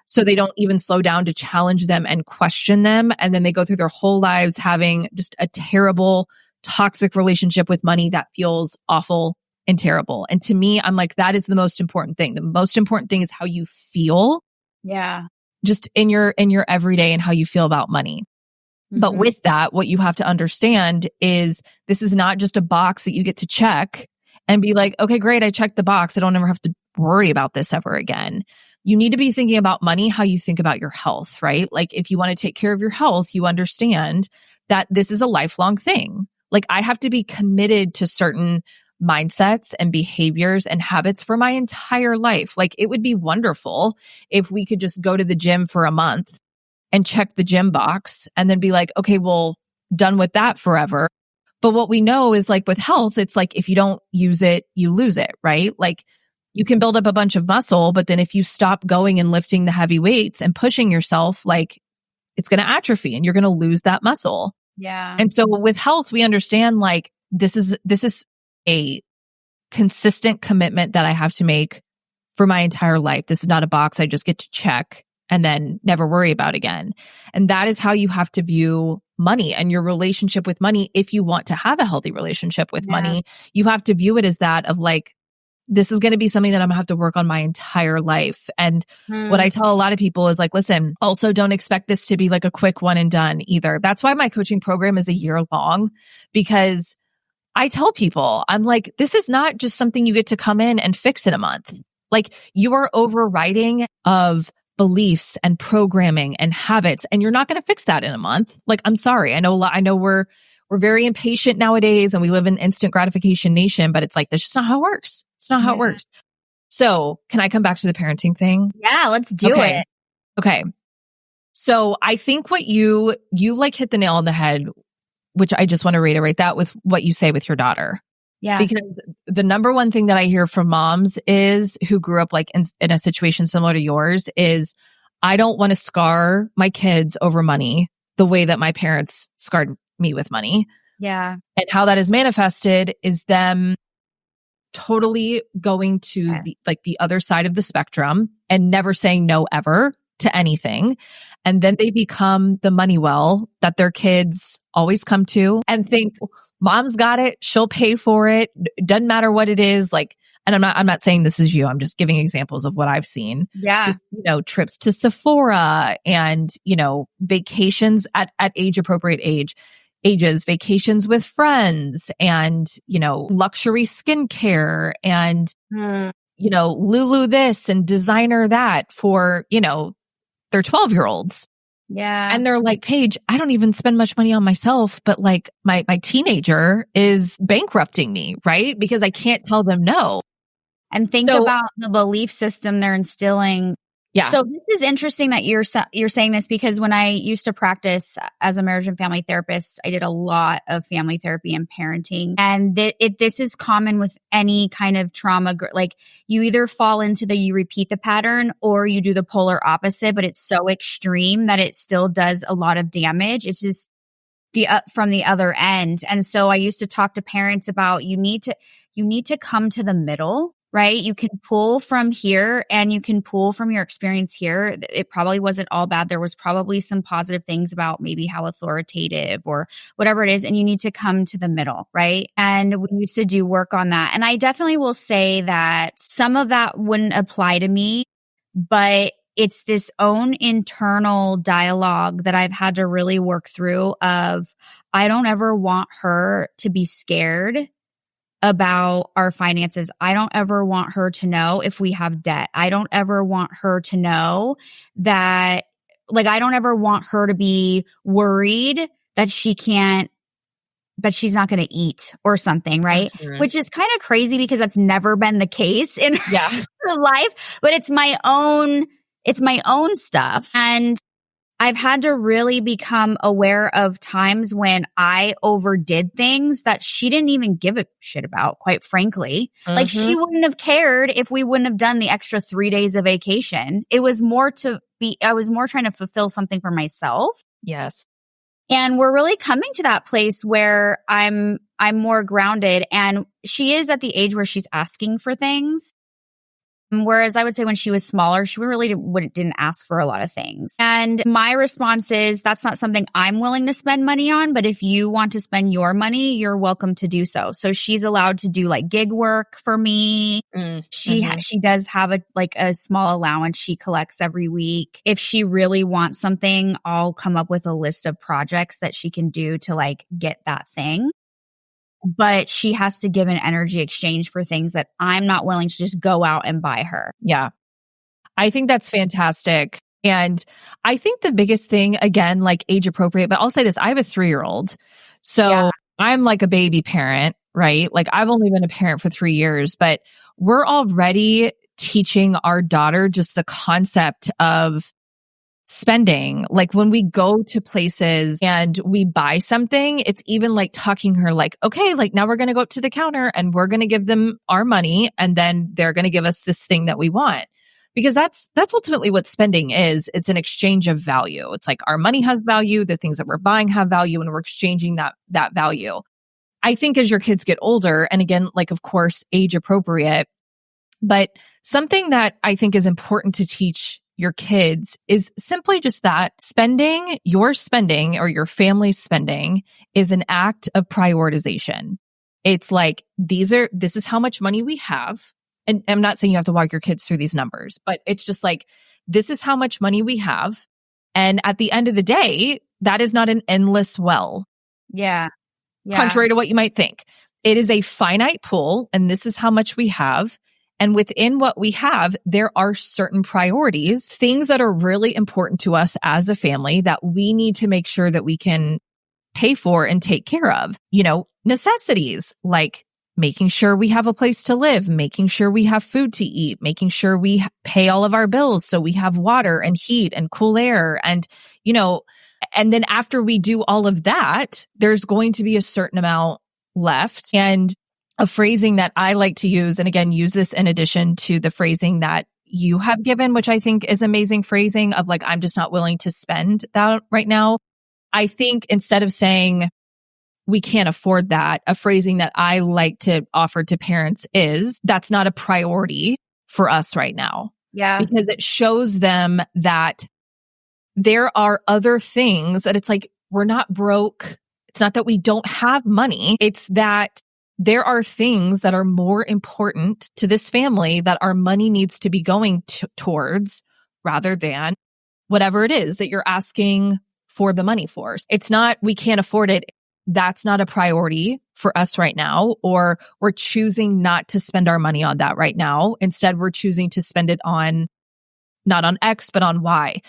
Speaker 1: So they don't even slow down to challenge them and question them. And then they go through their whole lives having just a terrible, toxic relationship with money that feels awful and terrible. And to me, I'm like, that is the most important thing. The most important thing is how you feel.
Speaker 2: Yeah.
Speaker 1: Just in your everyday and how you feel about money. But with that, what you have to understand is this is not just a box that you get to check and be like, okay, great, I checked the box. I don't ever have to worry about this ever again. You need to be thinking about money, how you think about your health, right? Like if you want to take care of your health, you understand that this is a lifelong thing. Like I have to be committed to certain mindsets and behaviors and habits for my entire life. Like it would be wonderful if we could just go to the gym for a month and check the gym box and then be like, okay, well, done with that forever. But what we know is like with health, it's like if you don't use it, you lose it, right? Like you can build up a bunch of muscle, but then if you stop going and lifting the heavy weights and pushing yourself, like it's going to atrophy and you're going to lose that muscle.
Speaker 2: Yeah.
Speaker 1: And so with health, we understand like this is a consistent commitment that I have to make for my entire life. This is not a box I just get to check and then never worry about again. And that is how you have to view money and your relationship with money. If you want to have a healthy relationship with money, you have to view it as that of like, this is going to be something that I'm going to have to work on my entire life. And what I tell a lot of people is like, listen, also don't expect this to be like a quick one and done either. That's why my coaching program is a year long, because I tell people, I'm like, this is not just something you get to come in and fix in a month. Like you are overriding of beliefs and programming and habits, and you're not going to fix that in a month. Like, I'm sorry. I know we're very impatient nowadays and we live in instant gratification nation, but it's like, that's just not how it works. It's not how it works. So can I come back to the parenting thing?
Speaker 2: Yeah, let's do it.
Speaker 1: Okay. So I think what you like hit the nail on the head, which I just want to reiterate that with what you say with your daughter.
Speaker 2: Yeah.
Speaker 1: Because the number one thing that I hear from moms is who grew up like in a situation similar to yours is, I don't want to scar my kids over money the way that my parents scarred me with money.
Speaker 2: Yeah.
Speaker 1: And how that is manifested is them totally going to the other side of the spectrum and never saying no ever to anything. And then they become the money well that their kids always come to and think, mom's got it. She'll pay for it. Doesn't matter what it is. Like, and I'm not saying this is you. I'm just giving examples of what I've seen.
Speaker 2: Yeah.
Speaker 1: Just, trips to Sephora and, vacations at age appropriate ages, vacations with friends and, luxury skincare and, Lulu this and designer that for, their 12-year-olds.
Speaker 2: Yeah.
Speaker 1: And they're like, Paige, I don't even spend much money on myself, but like my teenager is bankrupting me, right? Because I can't tell them no.
Speaker 2: And think about the belief system they're instilling.
Speaker 1: Yeah.
Speaker 2: So this is interesting that you're saying this, because when I used to practice as a marriage and family therapist, I did a lot of family therapy and parenting. And this is common with any kind of trauma. Like you either fall into you repeat the pattern or you do the polar opposite, but it's so extreme that it still does a lot of damage. It's just from the other end. And so I used to talk to parents about you need to come to the middle. Right? You can pull from here and you can pull from your experience here. It probably wasn't all bad. There was probably some positive things about maybe how authoritative or whatever it is. And you need to come to the middle. Right? And we used to do work on that. And I definitely will say that some of that wouldn't apply to me, but it's this own internal dialogue that I've had to really work through of, I don't ever want her to be scared about our finances. I don't ever want her to know if we have debt. I don't ever want her to know that, like, I don't ever want her to be worried that she's not going to eat or something, right?
Speaker 1: Mhm.
Speaker 2: Which is kind of crazy because that's never been the case in
Speaker 1: Yeah.
Speaker 2: her life, but it's my own stuff. And I've had to really become aware of times when I overdid things that she didn't even give a shit about, quite frankly. Like, she wouldn't have cared if we wouldn't have done the extra 3 days of vacation. I was more trying to fulfill something for myself.
Speaker 1: Yes.
Speaker 2: And we're really coming to that place where I'm more grounded, and she is at the age where she's asking for things. Whereas I would say when she was smaller, she really didn't ask for a lot of things. And my response is, that's not something I'm willing to spend money on, but if you want to spend your money, you're welcome to do so. So she's allowed to do like gig work for me. She does have a small allowance she collects every week. If she really wants something, I'll come up with a list of projects that she can do to like get that thing. But she has to give an energy exchange for things that I'm not willing to just go out and buy her.
Speaker 1: Yeah. I think that's fantastic. And I think the biggest thing, again, like age appropriate, but I'll say this, I have a 3-year-old. So I'm like a baby parent, right? Like, I've only been a parent for 3 years, but we're already teaching our daughter just the concept of spending. Like, when we go to places and we buy something, it's even like talking her like, okay, like, now we're going to go up to the counter and we're going to give them our money, and then they're going to give us this thing that we want. Because that's ultimately what spending is. It's an exchange of value. It's like our money has value, the things that we're buying have value, and we're exchanging that value. I think as your kids get older, and again, like, of course, age appropriate, but something that I think is important to teach your kids is simply just that your spending or your family's spending is an act of prioritization. It's like, this is how much money we have. And I'm not saying you have to walk your kids through these numbers, but it's just like, this is how much money we have. And at the end of the day, that is not an endless well.
Speaker 2: Yeah.
Speaker 1: Contrary to what you might think. It is a finite pool, and this is how much we have. And within what we have, there are certain priorities, things that are really important to us as a family that we need to make sure that we can pay for and take care of. You know, necessities like making sure we have a place to live, making sure we have food to eat, making sure we pay all of our bills so we have water and heat and cool air. And, you know, and then after we do all of that, there's going to be a certain amount left. And a phrasing that I like to use, and again, use this in addition to the phrasing that you have given, which I think is amazing phrasing of like, I'm just not willing to spend that right now. I think instead of saying we can't afford that, a phrasing that I like to offer to parents is, that's not a priority for us right now.
Speaker 2: Yeah.
Speaker 1: Because it shows them that there are other things that it's like, we're not broke. It's not that we don't have money. It's that there are things that are more important to this family that our money needs to be going towards rather than whatever it is that you're asking for the money for. It's not, we can't afford it. That's not a priority for us right now, or we're choosing not to spend our money on that right now. Instead, we're choosing to spend it on, not on X, but on Y.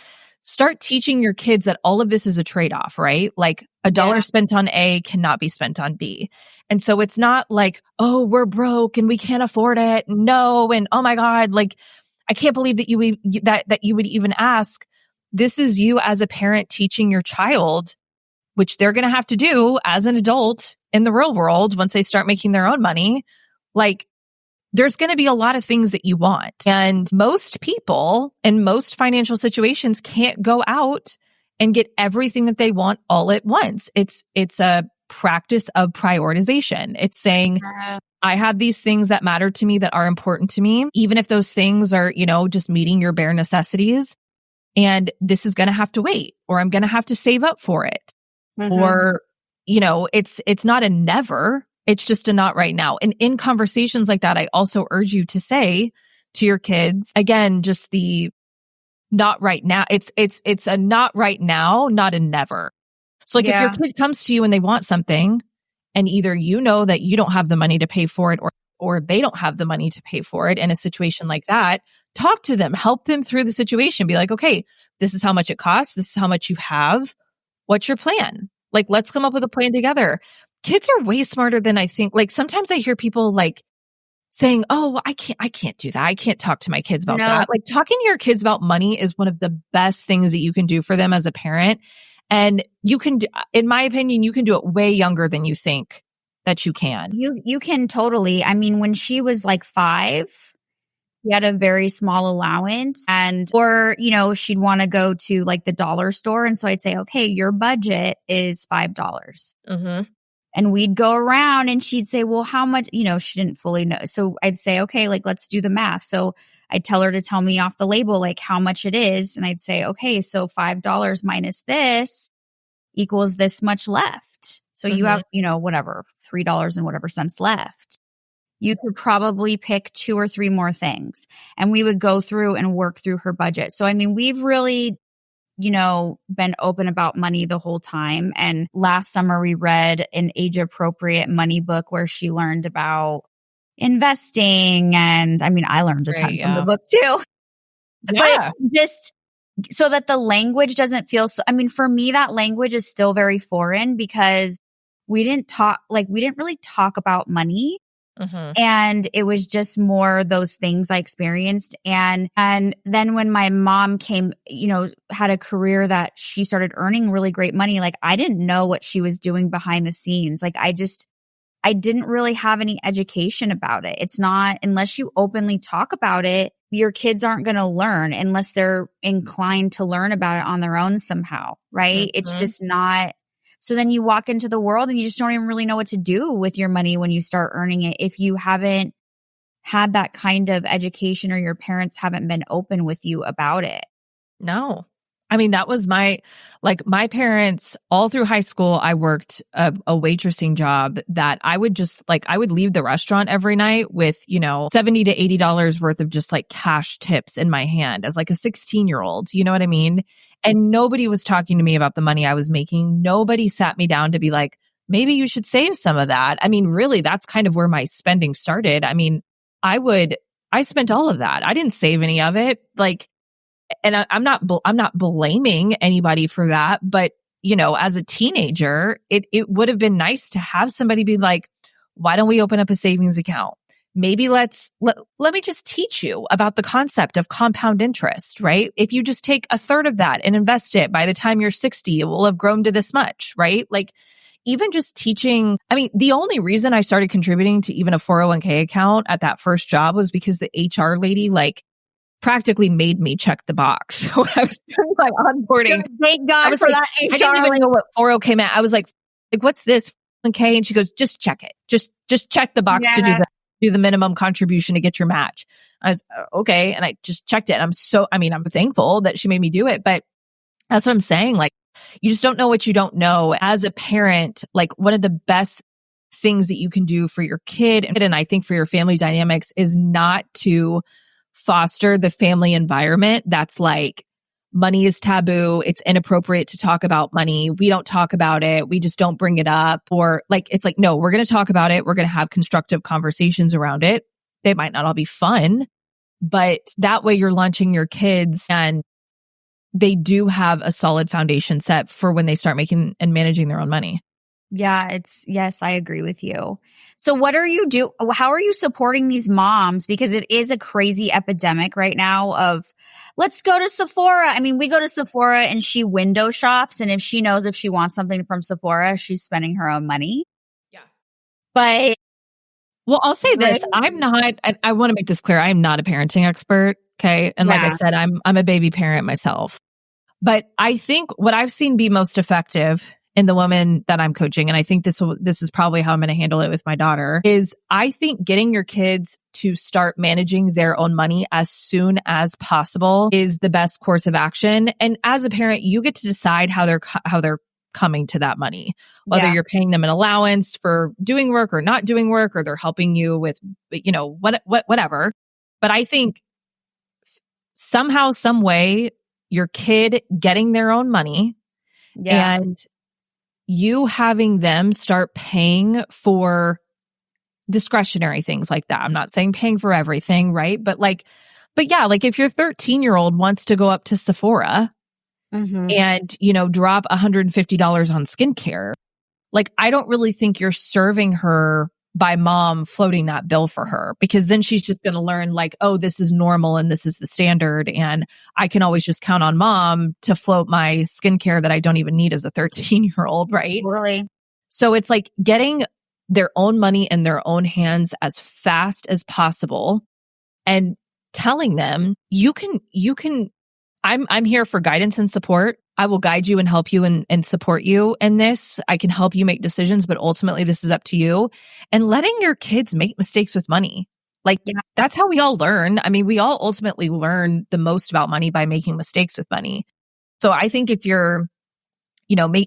Speaker 1: Start teaching your kids that all of this is a trade-off, right? Like $1 spent on A cannot be spent on B. And so it's not like, oh, we're broke and we can't afford it. No. And oh my God, like, I can't believe that you would even ask. This is you as a parent teaching your child, which they're going to have to do as an adult in the real world once they start making their own money. Like, there's going to be a lot of things that you want. And most people in most financial situations can't go out and get everything that they want all at once. It's a practice of prioritization. It's saying, I have these things that matter to me that are important to me, even if those things are, you know, just meeting your bare necessities. And this is going to have to wait, or I'm going to have to save up for it. Or, you know, it's not a never. It's just a not right now. And in conversations like that, I also urge you to say to your kids, again, just the not right now. It's a not right now, not a never. So like if your kid comes to you and they want something and either you know that you don't have the money to pay for it or they don't have the money to pay for it in a situation like that, talk to them, help them through the situation. Be like, okay, this is how much it costs. This is how much you have. What's your plan? Like, let's come up with a plan together. Kids are way smarter than I think. Like sometimes I hear people like saying, oh, well, I can't do that. I can't talk to my kids about that. Like talking to your kids about money is one of the best things that you can do for them as a parent. And you can do, in my opinion, you can do it way younger than you think that you can.
Speaker 2: You can totally. I mean, when she was like 5, she had a very small allowance or, you know, she'd want to go to like the dollar store. And so I'd say, okay, your budget is $5.
Speaker 1: Mm-hmm.
Speaker 2: And we'd go around and she'd say, well, how much, you know, she didn't fully know. So I'd say, okay, like, let's do the math. So I'd tell her to tell me off the label, like how much it is. And I'd say, okay, so $5 minus this equals this much left. So you have, you know, whatever, $3 and whatever cents left. You could probably pick 2 or 3 more things. And we would go through and work through her budget. So, I mean, we've really, you know, been open about money the whole time. And last summer we read an age appropriate money book where she learned about investing. And I mean, I learned a ton from the book too.
Speaker 1: Yeah.
Speaker 2: But just so that the language doesn't feel so, I mean, for me, that language is still very foreign because we didn't really talk about money.
Speaker 1: Mm-hmm.
Speaker 2: And it was just more those things I experienced. And then when my mom came, you know, had a career that she started earning really great money, like I didn't know what she was doing behind the scenes. Like I didn't really have any education about it. It's not, unless you openly talk about it, your kids aren't going to learn unless they're inclined to learn about it on their own somehow, right?
Speaker 1: Mm-hmm.
Speaker 2: It's just not. So then you walk into the world and you just don't even really know what to do with your money when you start earning it if you haven't had that kind of education or your parents haven't been open with you about it.
Speaker 1: No. I mean, that was my parents all through high school. I worked a waitressing job that I would just I would leave the restaurant every night with, you know, $70 to $80 worth of just like cash tips in my hand as like a 16-year-old. You know what I mean? And nobody was talking to me about the money I was making. Nobody sat me down to be like, maybe you should save some of that. I mean, really, that's kind of where my spending started. I mean, I spent all of that. I didn't save any of it. Like, and I'm not blaming anybody for that, but you know, as a teenager, it would have been nice to have somebody be like, why don't we open up a savings account? Maybe let me just teach you about the concept of compound interest, right? If you just take a third of that and invest it, by the time you're 60, it will have grown to this much, right? Like even just teaching, I mean, the only reason I started contributing to even a 401k account at that first job was because the HR lady practically made me check the box when I was doing my onboarding.
Speaker 2: Thank God for that HR.
Speaker 1: I didn't even know what 401k meant. I was like, what's this 401k? And she goes, just check it. Just check the box to do the minimum contribution to get your match. I was okay. And I just checked it. I'm thankful that she made me do it, but that's what I'm saying. Like, you just don't know what you don't know. As a parent, like one of the best things that you can do for your kid, and I think for your family dynamics, is not to foster the family environment that's like, money is taboo. It's inappropriate to talk about money. We don't talk about it. We just don't bring it up. Or like, it's like, no, we're going to talk about it. We're going to have constructive conversations around it. They might not all be fun, but that way you're launching your kids and they do have a solid foundation set for when they start making and managing their own money.
Speaker 2: Yeah, yes, I agree with you. So how are you supporting these moms? Because it is a crazy epidemic right now of, let's go to Sephora. I mean, we go to Sephora and she window shops. And if she wants something from Sephora, she's spending her own money.
Speaker 1: Yeah.
Speaker 2: But
Speaker 1: well, I'll say this. I'm not, I want to make this clear. I'm not a parenting expert. Okay. And like I said, I'm a baby parent myself, but I think what I've seen be most effective in the woman that I'm coaching, and I think this is probably how I'm going to handle it with my daughter, is I think getting your kids to start managing their own money as soon as possible is the best course of action. And as a parent, you get to decide how they're coming to that money, whether you're paying them an allowance for doing work or not doing work, or they're helping you with, you know, whatever. But I think somehow, some way, your kid getting their own money and you having them start paying for discretionary things like that. I'm not saying paying for everything, right? But yeah, like if your 13-year-old wants to go up to Sephora and, drop $150 on skincare, like I don't really think you're serving her by mom floating that bill for her, because then she's just going to learn like, oh, this is normal and this is the standard. And I can always just count on mom to float my skincare that I don't even need as a 13-year-old, right?
Speaker 2: Really? So
Speaker 1: it's like getting their own money in their own hands as fast as possible and telling them I'm here for guidance and support. I will guide you and help you and support you in this. I can help you make decisions, but ultimately this is up to you. And letting your kids make mistakes with money. That's how we all learn. I mean, we all ultimately learn the most about money by making mistakes with money. So I think if you're,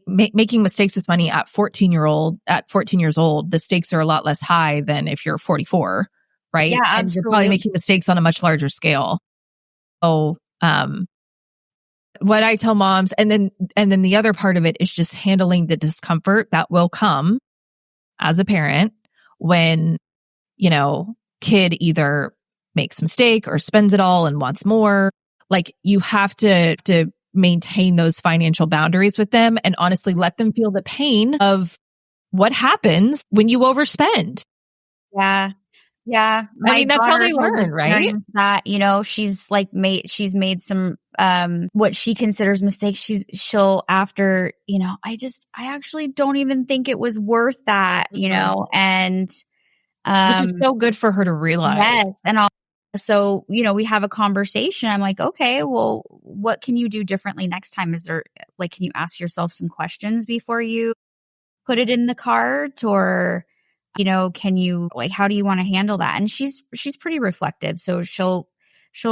Speaker 1: making mistakes with money at 14 years old, the stakes are a lot less high than if you're 44, right?
Speaker 2: Yeah, absolutely.
Speaker 1: And you're probably making mistakes on a much larger scale. So, what I tell moms, and then the other part of it is just handling the discomfort that will come as a parent when, kid either makes a mistake or spends it all and wants more. Like you have to maintain those financial boundaries with them and honestly let them feel the pain of what happens when you overspend.
Speaker 2: Yeah. Yeah.
Speaker 1: I mean, that's how they learn, right?
Speaker 2: That, she's made some, what she considers mistakes. She'll after, I actually don't even think it was worth that, and,
Speaker 1: which is so good for her to realize.
Speaker 2: Yes. And so, we have a conversation. I'm like, okay, well, what can you do differently next time? Is there can you ask yourself some questions before you put it in the cart, or, can you how do you want to handle that? And she's pretty reflective. So she'll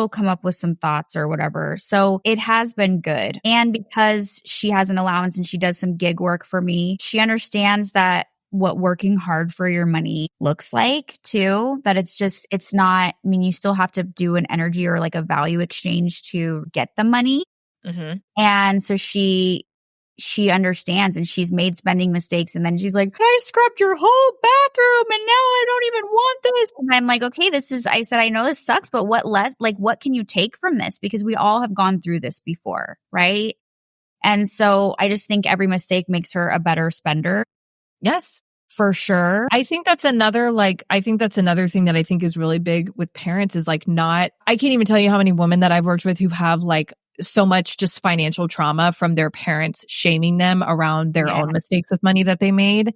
Speaker 2: come up with some thoughts or whatever. So it has been good. And because she has an allowance and she does some gig work for me, she understands that what working hard for your money looks like too, that it's not, you still have to do an energy or a value exchange to get the money. Mm-hmm. And so she understands, and she's made spending mistakes. And then she's like, I scrubbed your whole bathroom and now I don't even want this. And I'm like, okay, I said, I know this sucks, but what can you take from this? Because we all have gone through this before. Right. And so I just think every mistake makes her a better spender.
Speaker 1: Yes,
Speaker 2: for sure.
Speaker 1: I think that's another thing that I think is really big with parents is I can't even tell you how many women that I've worked with who have so much just financial trauma from their parents shaming them around their own mistakes with money that they made.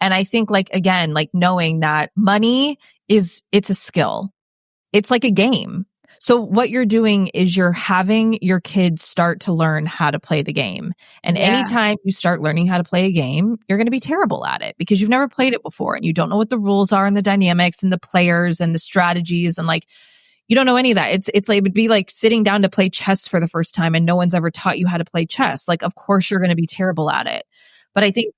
Speaker 1: And I think again, knowing that money it's a skill. It's like a game. So what you're doing is you're having your kids start to learn how to play the game. And anytime you start learning how to play a game, you're going to be terrible at it because you've never played it before and you don't know what the rules are and the dynamics and the players and the strategies and you don't know any of that. It would be like sitting down to play chess for the first time and no one's ever taught you how to play chess. Of course you're going to be terrible at it. But I think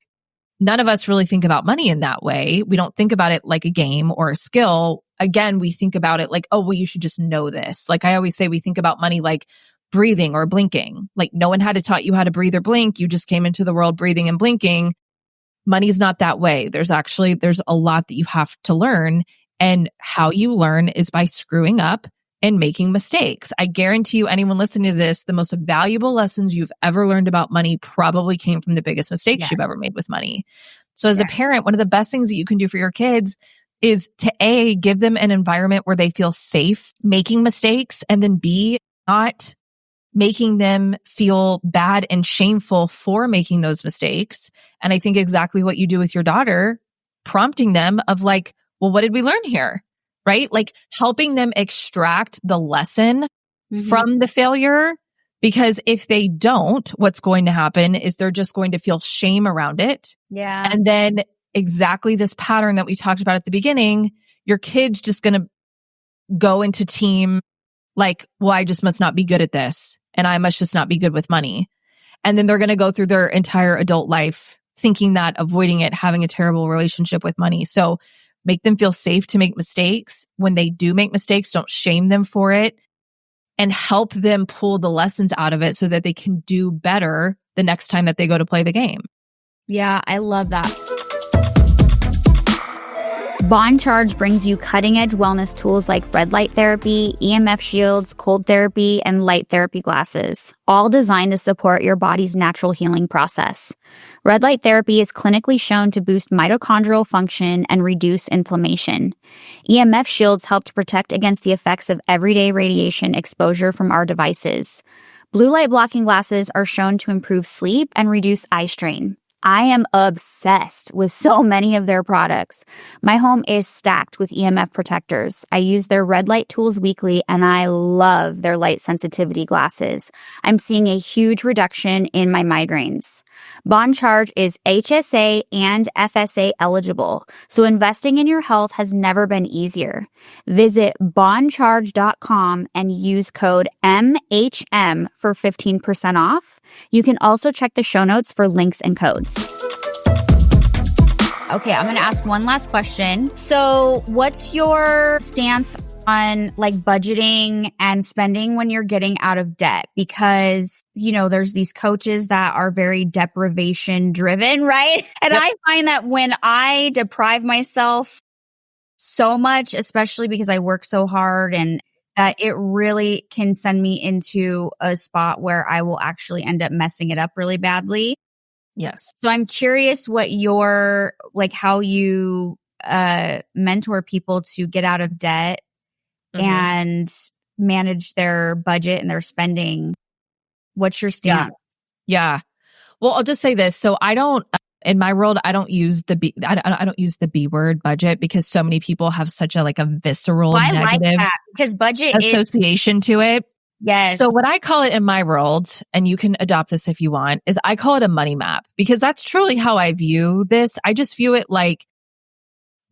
Speaker 1: none of us really think about money in that way. We don't think about it like a game or a skill. Again, we think about it oh, well, you should just know this. I always say, we think about money like breathing or blinking. No one had to taught you how to breathe or blink. You just came into the world breathing and blinking. Money's not that way. There's a lot that you have to learn. And how you learn is by screwing up and making mistakes. I guarantee you, anyone listening to this, the most valuable lessons you've ever learned about money probably came from the biggest mistakes you've ever made with money. So as a parent, one of the best things that you can do for your kids is to give them an environment where they feel safe making mistakes, and then B, not making them feel bad and shameful for making those mistakes. And I think exactly what you do with your daughter, prompting them of well, what did we learn here? Right? Helping them extract the lesson from the failure, because if they don't, what's going to happen is they're just going to feel shame around it.
Speaker 2: Yeah.
Speaker 1: And then exactly this pattern that we talked about at the beginning, your kid's just going to go into team well, I just must not be good at this and I must just not be good with money. And then they're going to go through their entire adult life thinking that, avoiding it, having a terrible relationship with money. So make them feel safe to make mistakes. When they do make mistakes, don't shame them for it. and help them pull the lessons out of it so that they can do better the next time that they go to play the game.
Speaker 2: Yeah, I love that. Bond Charge brings you cutting-edge wellness tools like red light therapy, EMF shields, cold therapy, and light therapy glasses, all designed to support your body's natural healing process. Red light therapy is clinically shown to boost mitochondrial function and reduce inflammation. EMF shields help to protect against the effects of everyday radiation exposure from our devices. Blue light blocking glasses are shown to improve sleep and reduce eye strain. I am obsessed with so many of their products. My home is stacked with EMF protectors. I use their red light tools weekly, and I love their light sensitivity glasses. I'm seeing a huge reduction in my migraines. Bond Charge is HSA and FSA eligible, so investing in your health has never been easier. Visit bondcharge.com and use code MHM for 15% off. You can also check the show notes for links and codes. Okay, I'm going to ask one last question. So what's your stance on like budgeting and spending when you're getting out of debt? Because, you know, there's these coaches that are very deprivation driven, right? And I find that when I deprive myself so much, especially because I work so hard, and that it really can send me into a spot where I will actually end up messing it up really badly.
Speaker 1: Yes.
Speaker 2: So I'm curious what your, like how you mentor people to get out of debt and manage their budget and their spending. What's your stance?
Speaker 1: Yeah. Well, I'll just say this. So I don't, in my world, I don't use the B word budget, because so many people have such a visceral
Speaker 2: I
Speaker 1: negative
Speaker 2: like that, because budget
Speaker 1: association to it.
Speaker 2: Yes.
Speaker 1: So what I call it in my world, and you can adopt this if you want, is I call it a money map, because that's truly how I view this. I just view it like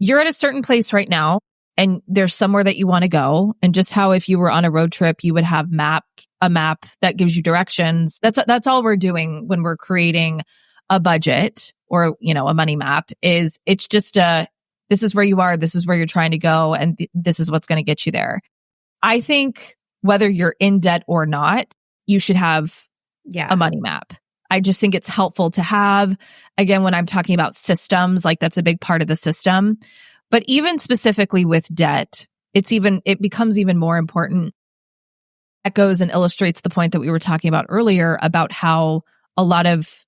Speaker 1: you're at a certain place right now and there's somewhere that you want to go. And just how if you were on a road trip, you would have a map that gives you directions. That's all we're doing when we're creating a budget or, a money map. It's just this is where you are, this is where you're trying to go, and this is what's going to get you there. I think whether you're in debt or not, you should have a money map. I just think it's helpful to have. Again, when I'm talking about systems, that's a big part of the system. But even specifically with debt, it becomes even more important. That goes and illustrates the point that we were talking about earlier about how a lot of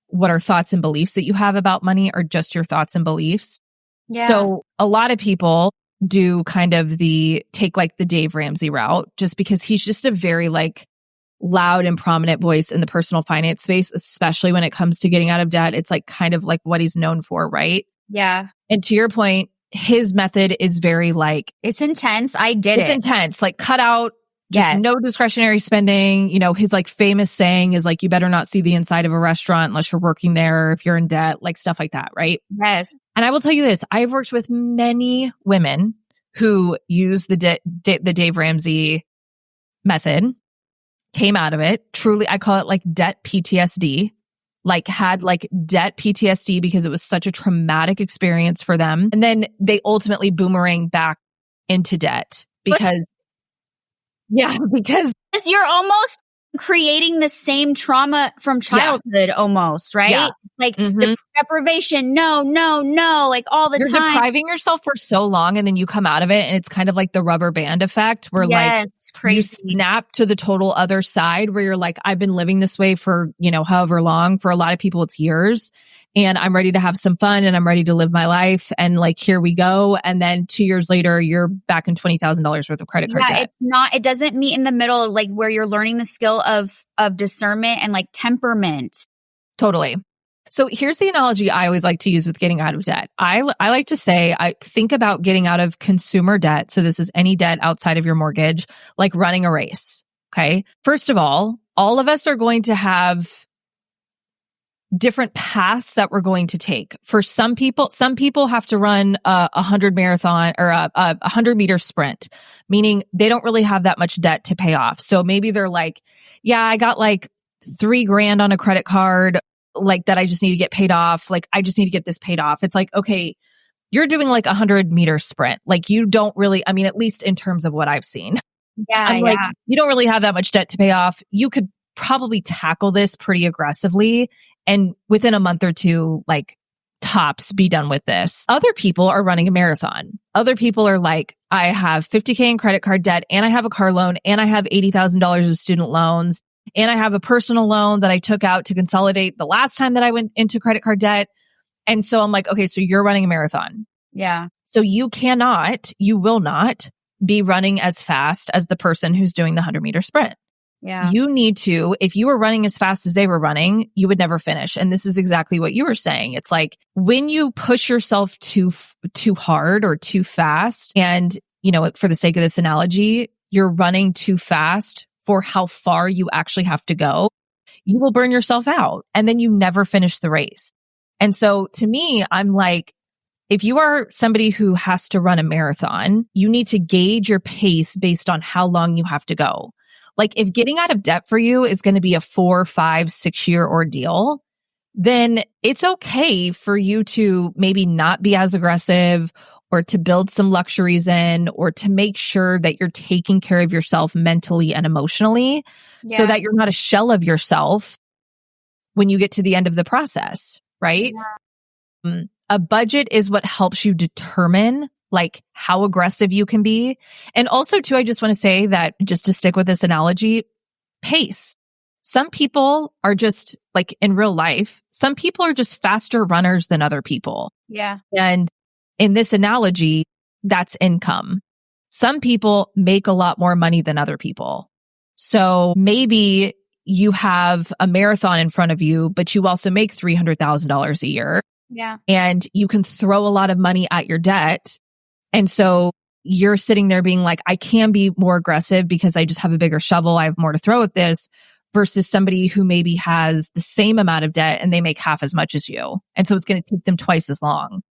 Speaker 1: what are thoughts and beliefs that you have about money are just your thoughts and beliefs. Yeah. So a lot of people do kind of take the Dave Ramsey route, just because he's just a very loud and prominent voice in the personal finance space, especially when it comes to getting out of debt. It's kind of what he's known for, right?
Speaker 2: Yeah.
Speaker 1: And to your point, his method is very
Speaker 2: it's intense. It's
Speaker 1: intense. Cut out just no discretionary spending. His famous saying is you better not see the inside of a restaurant unless you're working there, if you're in debt, stuff like that, right?
Speaker 2: Yes.
Speaker 1: And I will tell you this, I've worked with many women who use the Dave Ramsey method, came out of it. Truly, I call it debt PTSD, had debt PTSD because it was such a traumatic experience for them. And then they ultimately boomerang back into debt because
Speaker 2: you're almost creating the same trauma from childhood almost, right?
Speaker 1: Yeah.
Speaker 2: Deprivation, no, all the
Speaker 1: You're
Speaker 2: time.
Speaker 1: You're depriving yourself for so long, and then you come out of it and it's kind of like the rubber band effect where
Speaker 2: it's crazy.
Speaker 1: You snap to the total other side where you're I've been living this way for, however long. For a lot of people, it's years. And I'm ready to have some fun and I'm ready to live my life. And here we go. And then 2 years later, you're back in $20,000 worth of credit card debt.
Speaker 2: It doesn't meet in the middle, where you're learning the skill of discernment and temperament.
Speaker 1: Totally. So here's the analogy I always like to use with getting out of debt. I like to say, I think about getting out of consumer debt. So this is any debt outside of your mortgage, like running a race. Okay. First of all of us are going to have different paths that we're going to take. For some people have to run a 100 marathon or a 100-meter sprint, meaning they don't really have that much debt to pay off. So maybe they're I got $3,000 on a credit card, that I just need to get paid off. I just need to get this paid off. It's okay, you're doing a 100-meter sprint. You don't really, at least in terms of what I've seen, I'm like, you don't really have that much debt to pay off. You could probably tackle this pretty aggressively and within a month or two, like tops, be done with this. Other people are running a marathon. Other people are like, I have $50K in credit card debt and I have a car loan and I have $80,000 of student loans and I have a personal loan that I took out to consolidate the last time that I went into credit card debt. And so I'm like, okay, so you're running a marathon.
Speaker 2: Yeah.
Speaker 1: So you will not be running as fast as the person who's doing the 100-meter sprint.
Speaker 2: Yeah.
Speaker 1: You need to, if you were running as fast as they were running, you would never finish. And this is exactly what you were saying. It's like when you push yourself too hard or too fast, and, you know, for the sake of this analogy, you're running too fast for how far you actually have to go, you will burn yourself out and then you never finish the race. And so to me, I'm like, if you are somebody who has to run a marathon, you need to gauge your pace based on how long you have to go. Like if getting out of debt for you is going to be a 4, 5, 6 year ordeal, then it's okay for you to maybe not be as aggressive or to build some luxuries in or to make sure that you're taking care of yourself mentally and emotionally so that you're not a shell of yourself when you get to the end of the process, right? Yeah. A budget is what helps you determine like how aggressive you can be. And also too, I just want to say that just to stick with this analogy, pace. Some people are just like in real life, some people are just faster runners than other people.
Speaker 2: Yeah.
Speaker 1: And in this analogy, that's income. Some people make a lot more money than other people. So maybe you have a marathon in front of you, but you also make $300,000 a year.
Speaker 2: Yeah.
Speaker 1: And you can throw a lot of money at your debt. And so you're sitting there being like, I can be more aggressive because I just have a bigger shovel. I have more to throw at this versus somebody who maybe has the same amount of debt and they make half as much as you. And so it's going to take them twice as long.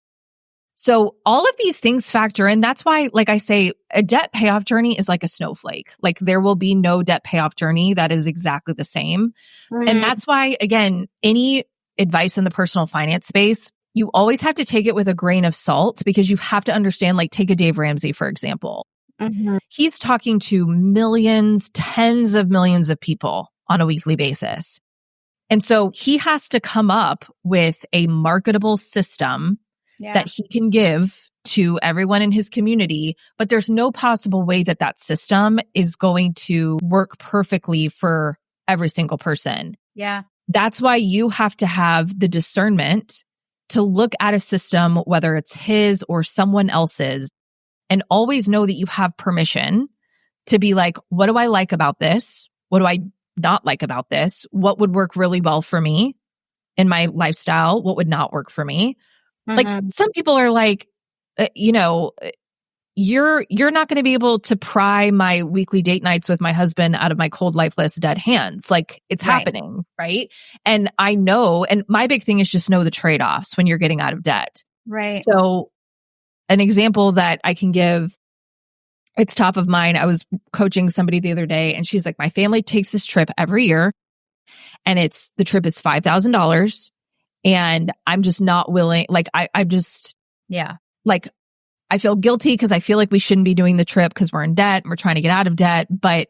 Speaker 1: So all of these things factor in. That's why, like I say, a debt payoff journey is like a snowflake. Like there will be no debt payoff journey that is exactly the same. Mm-hmm. And that's why, again, any advice in the personal finance space, you always have to take it with a grain of salt because you have to understand, like take a Dave Ramsey, for example. Mm-hmm. He's talking to millions, tens of millions of people on a weekly basis. And so he has to come up with a marketable system that he can give to everyone in his community, but there's no possible way that that system is going to work perfectly for every single person.
Speaker 2: Yeah.
Speaker 1: That's why you have to have the discernment to look at a system, whether it's his or someone else's, and always know that you have permission to be like, what do I like about this? What do I not like about this? What would work really well for me in my lifestyle? What would not work for me? Like some people are like, you're not going to be able to pry my weekly date nights with my husband out of my cold, lifeless, dead hands. Like it's happening, right? And I know, and my big thing is just know the trade-offs when you're getting out of debt.
Speaker 2: Right.
Speaker 1: So an example that I can give, it's top of mind. I was coaching somebody the other day and she's like, my family takes this trip every year and the trip is $5,000. And I'm just not willing, like, like, I feel guilty because I feel like we shouldn't be doing the trip because we're in debt and we're trying to get out of debt, but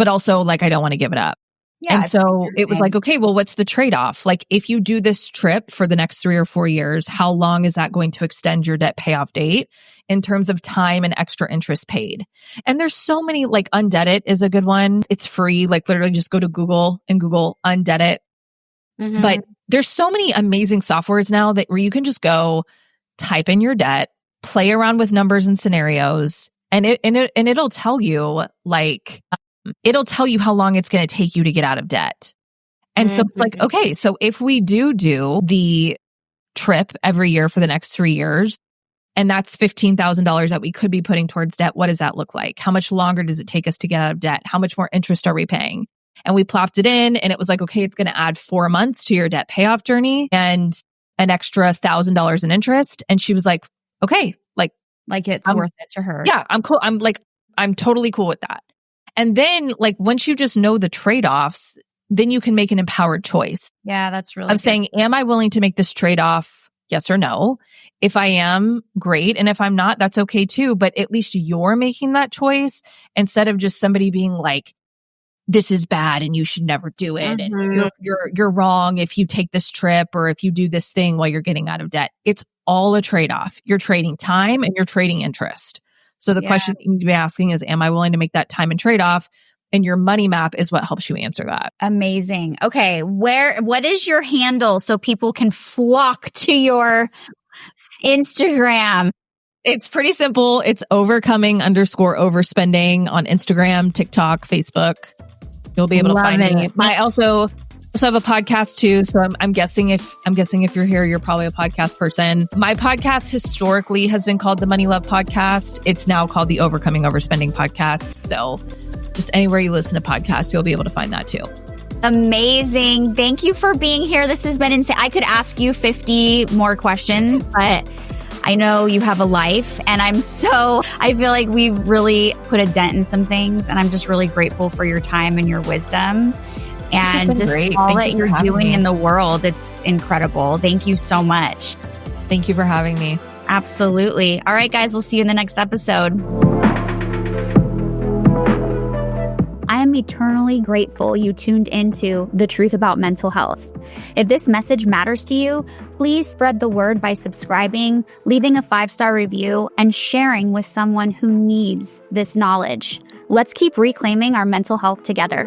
Speaker 1: also like, I don't want to give it up. Yeah, and so it was like, okay, well, what's the trade-off? Like, if you do this trip for the next 3 or 4 years, how long is that going to extend your debt payoff date in terms of time and extra interest paid? And there's so many, like Undebt It is a good one. It's free. Like literally just go to Google and Google Undebt It. Mm-hmm. But there's so many amazing softwares now that where you can just go type in your debt, play around with numbers and scenarios, and it'll tell you like, it'll tell you how long it's going to take you to get out of debt. And so it's like, okay, so if we do the trip every year for the next 3 years, and that's $15,000 that we could be putting towards debt, what does that look like? How much longer does it take us to get out of debt? How much more interest are we paying? And we plopped it in and it was like, okay, it's going to add 4 months to your debt payoff journey and an extra $1,000 in interest. And she was like, okay, like
Speaker 2: it's worth it to her.
Speaker 1: Yeah, I'm cool. I'm totally cool with that. And then like, once you just know the trade-offs, then you can make an empowered choice.
Speaker 2: Yeah, that's really
Speaker 1: of saying, am I willing to make this trade-off? Yes or no. If I am, great. And if I'm not, that's okay too. But at least you're making that choice instead of just somebody being like, this is bad and you should never do it. And you're wrong if you take this trip or if you do this thing while you're getting out of debt. It's all a trade-off. You're trading time and you're trading interest. So the question that you need to be asking is, am I willing to make that time and trade-off? And your money map is what helps you answer that.
Speaker 2: Amazing. Okay. What is your handle so people can flock to your Instagram?
Speaker 1: It's pretty simple. It's overcoming_overspending on Instagram, TikTok, Facebook. You'll be able to find me. I also have a podcast too. So I'm guessing if you're here, you're probably a podcast person. My podcast historically has been called the Money Love Podcast. It's now called the Overcoming Overspending Podcast. So just anywhere you listen to podcasts, you'll be able to find that too.
Speaker 2: Amazing. Thank you for being here. This has been insane. I could ask you 50 more questions, but I know you have a life, and I feel like we've really put a dent in some things, and I'm just really grateful for your time and your wisdom and just great. All that you're doing in the world. It's incredible. Thank you so much.
Speaker 1: Thank you for having me.
Speaker 2: Absolutely. All right, guys, we'll see you in the next episode. I am eternally grateful you tuned into The Truth About Mental Health. If this message matters to you, please spread the word by subscribing, leaving a 5-star review, and sharing with someone who needs this knowledge. Let's keep reclaiming our mental health together.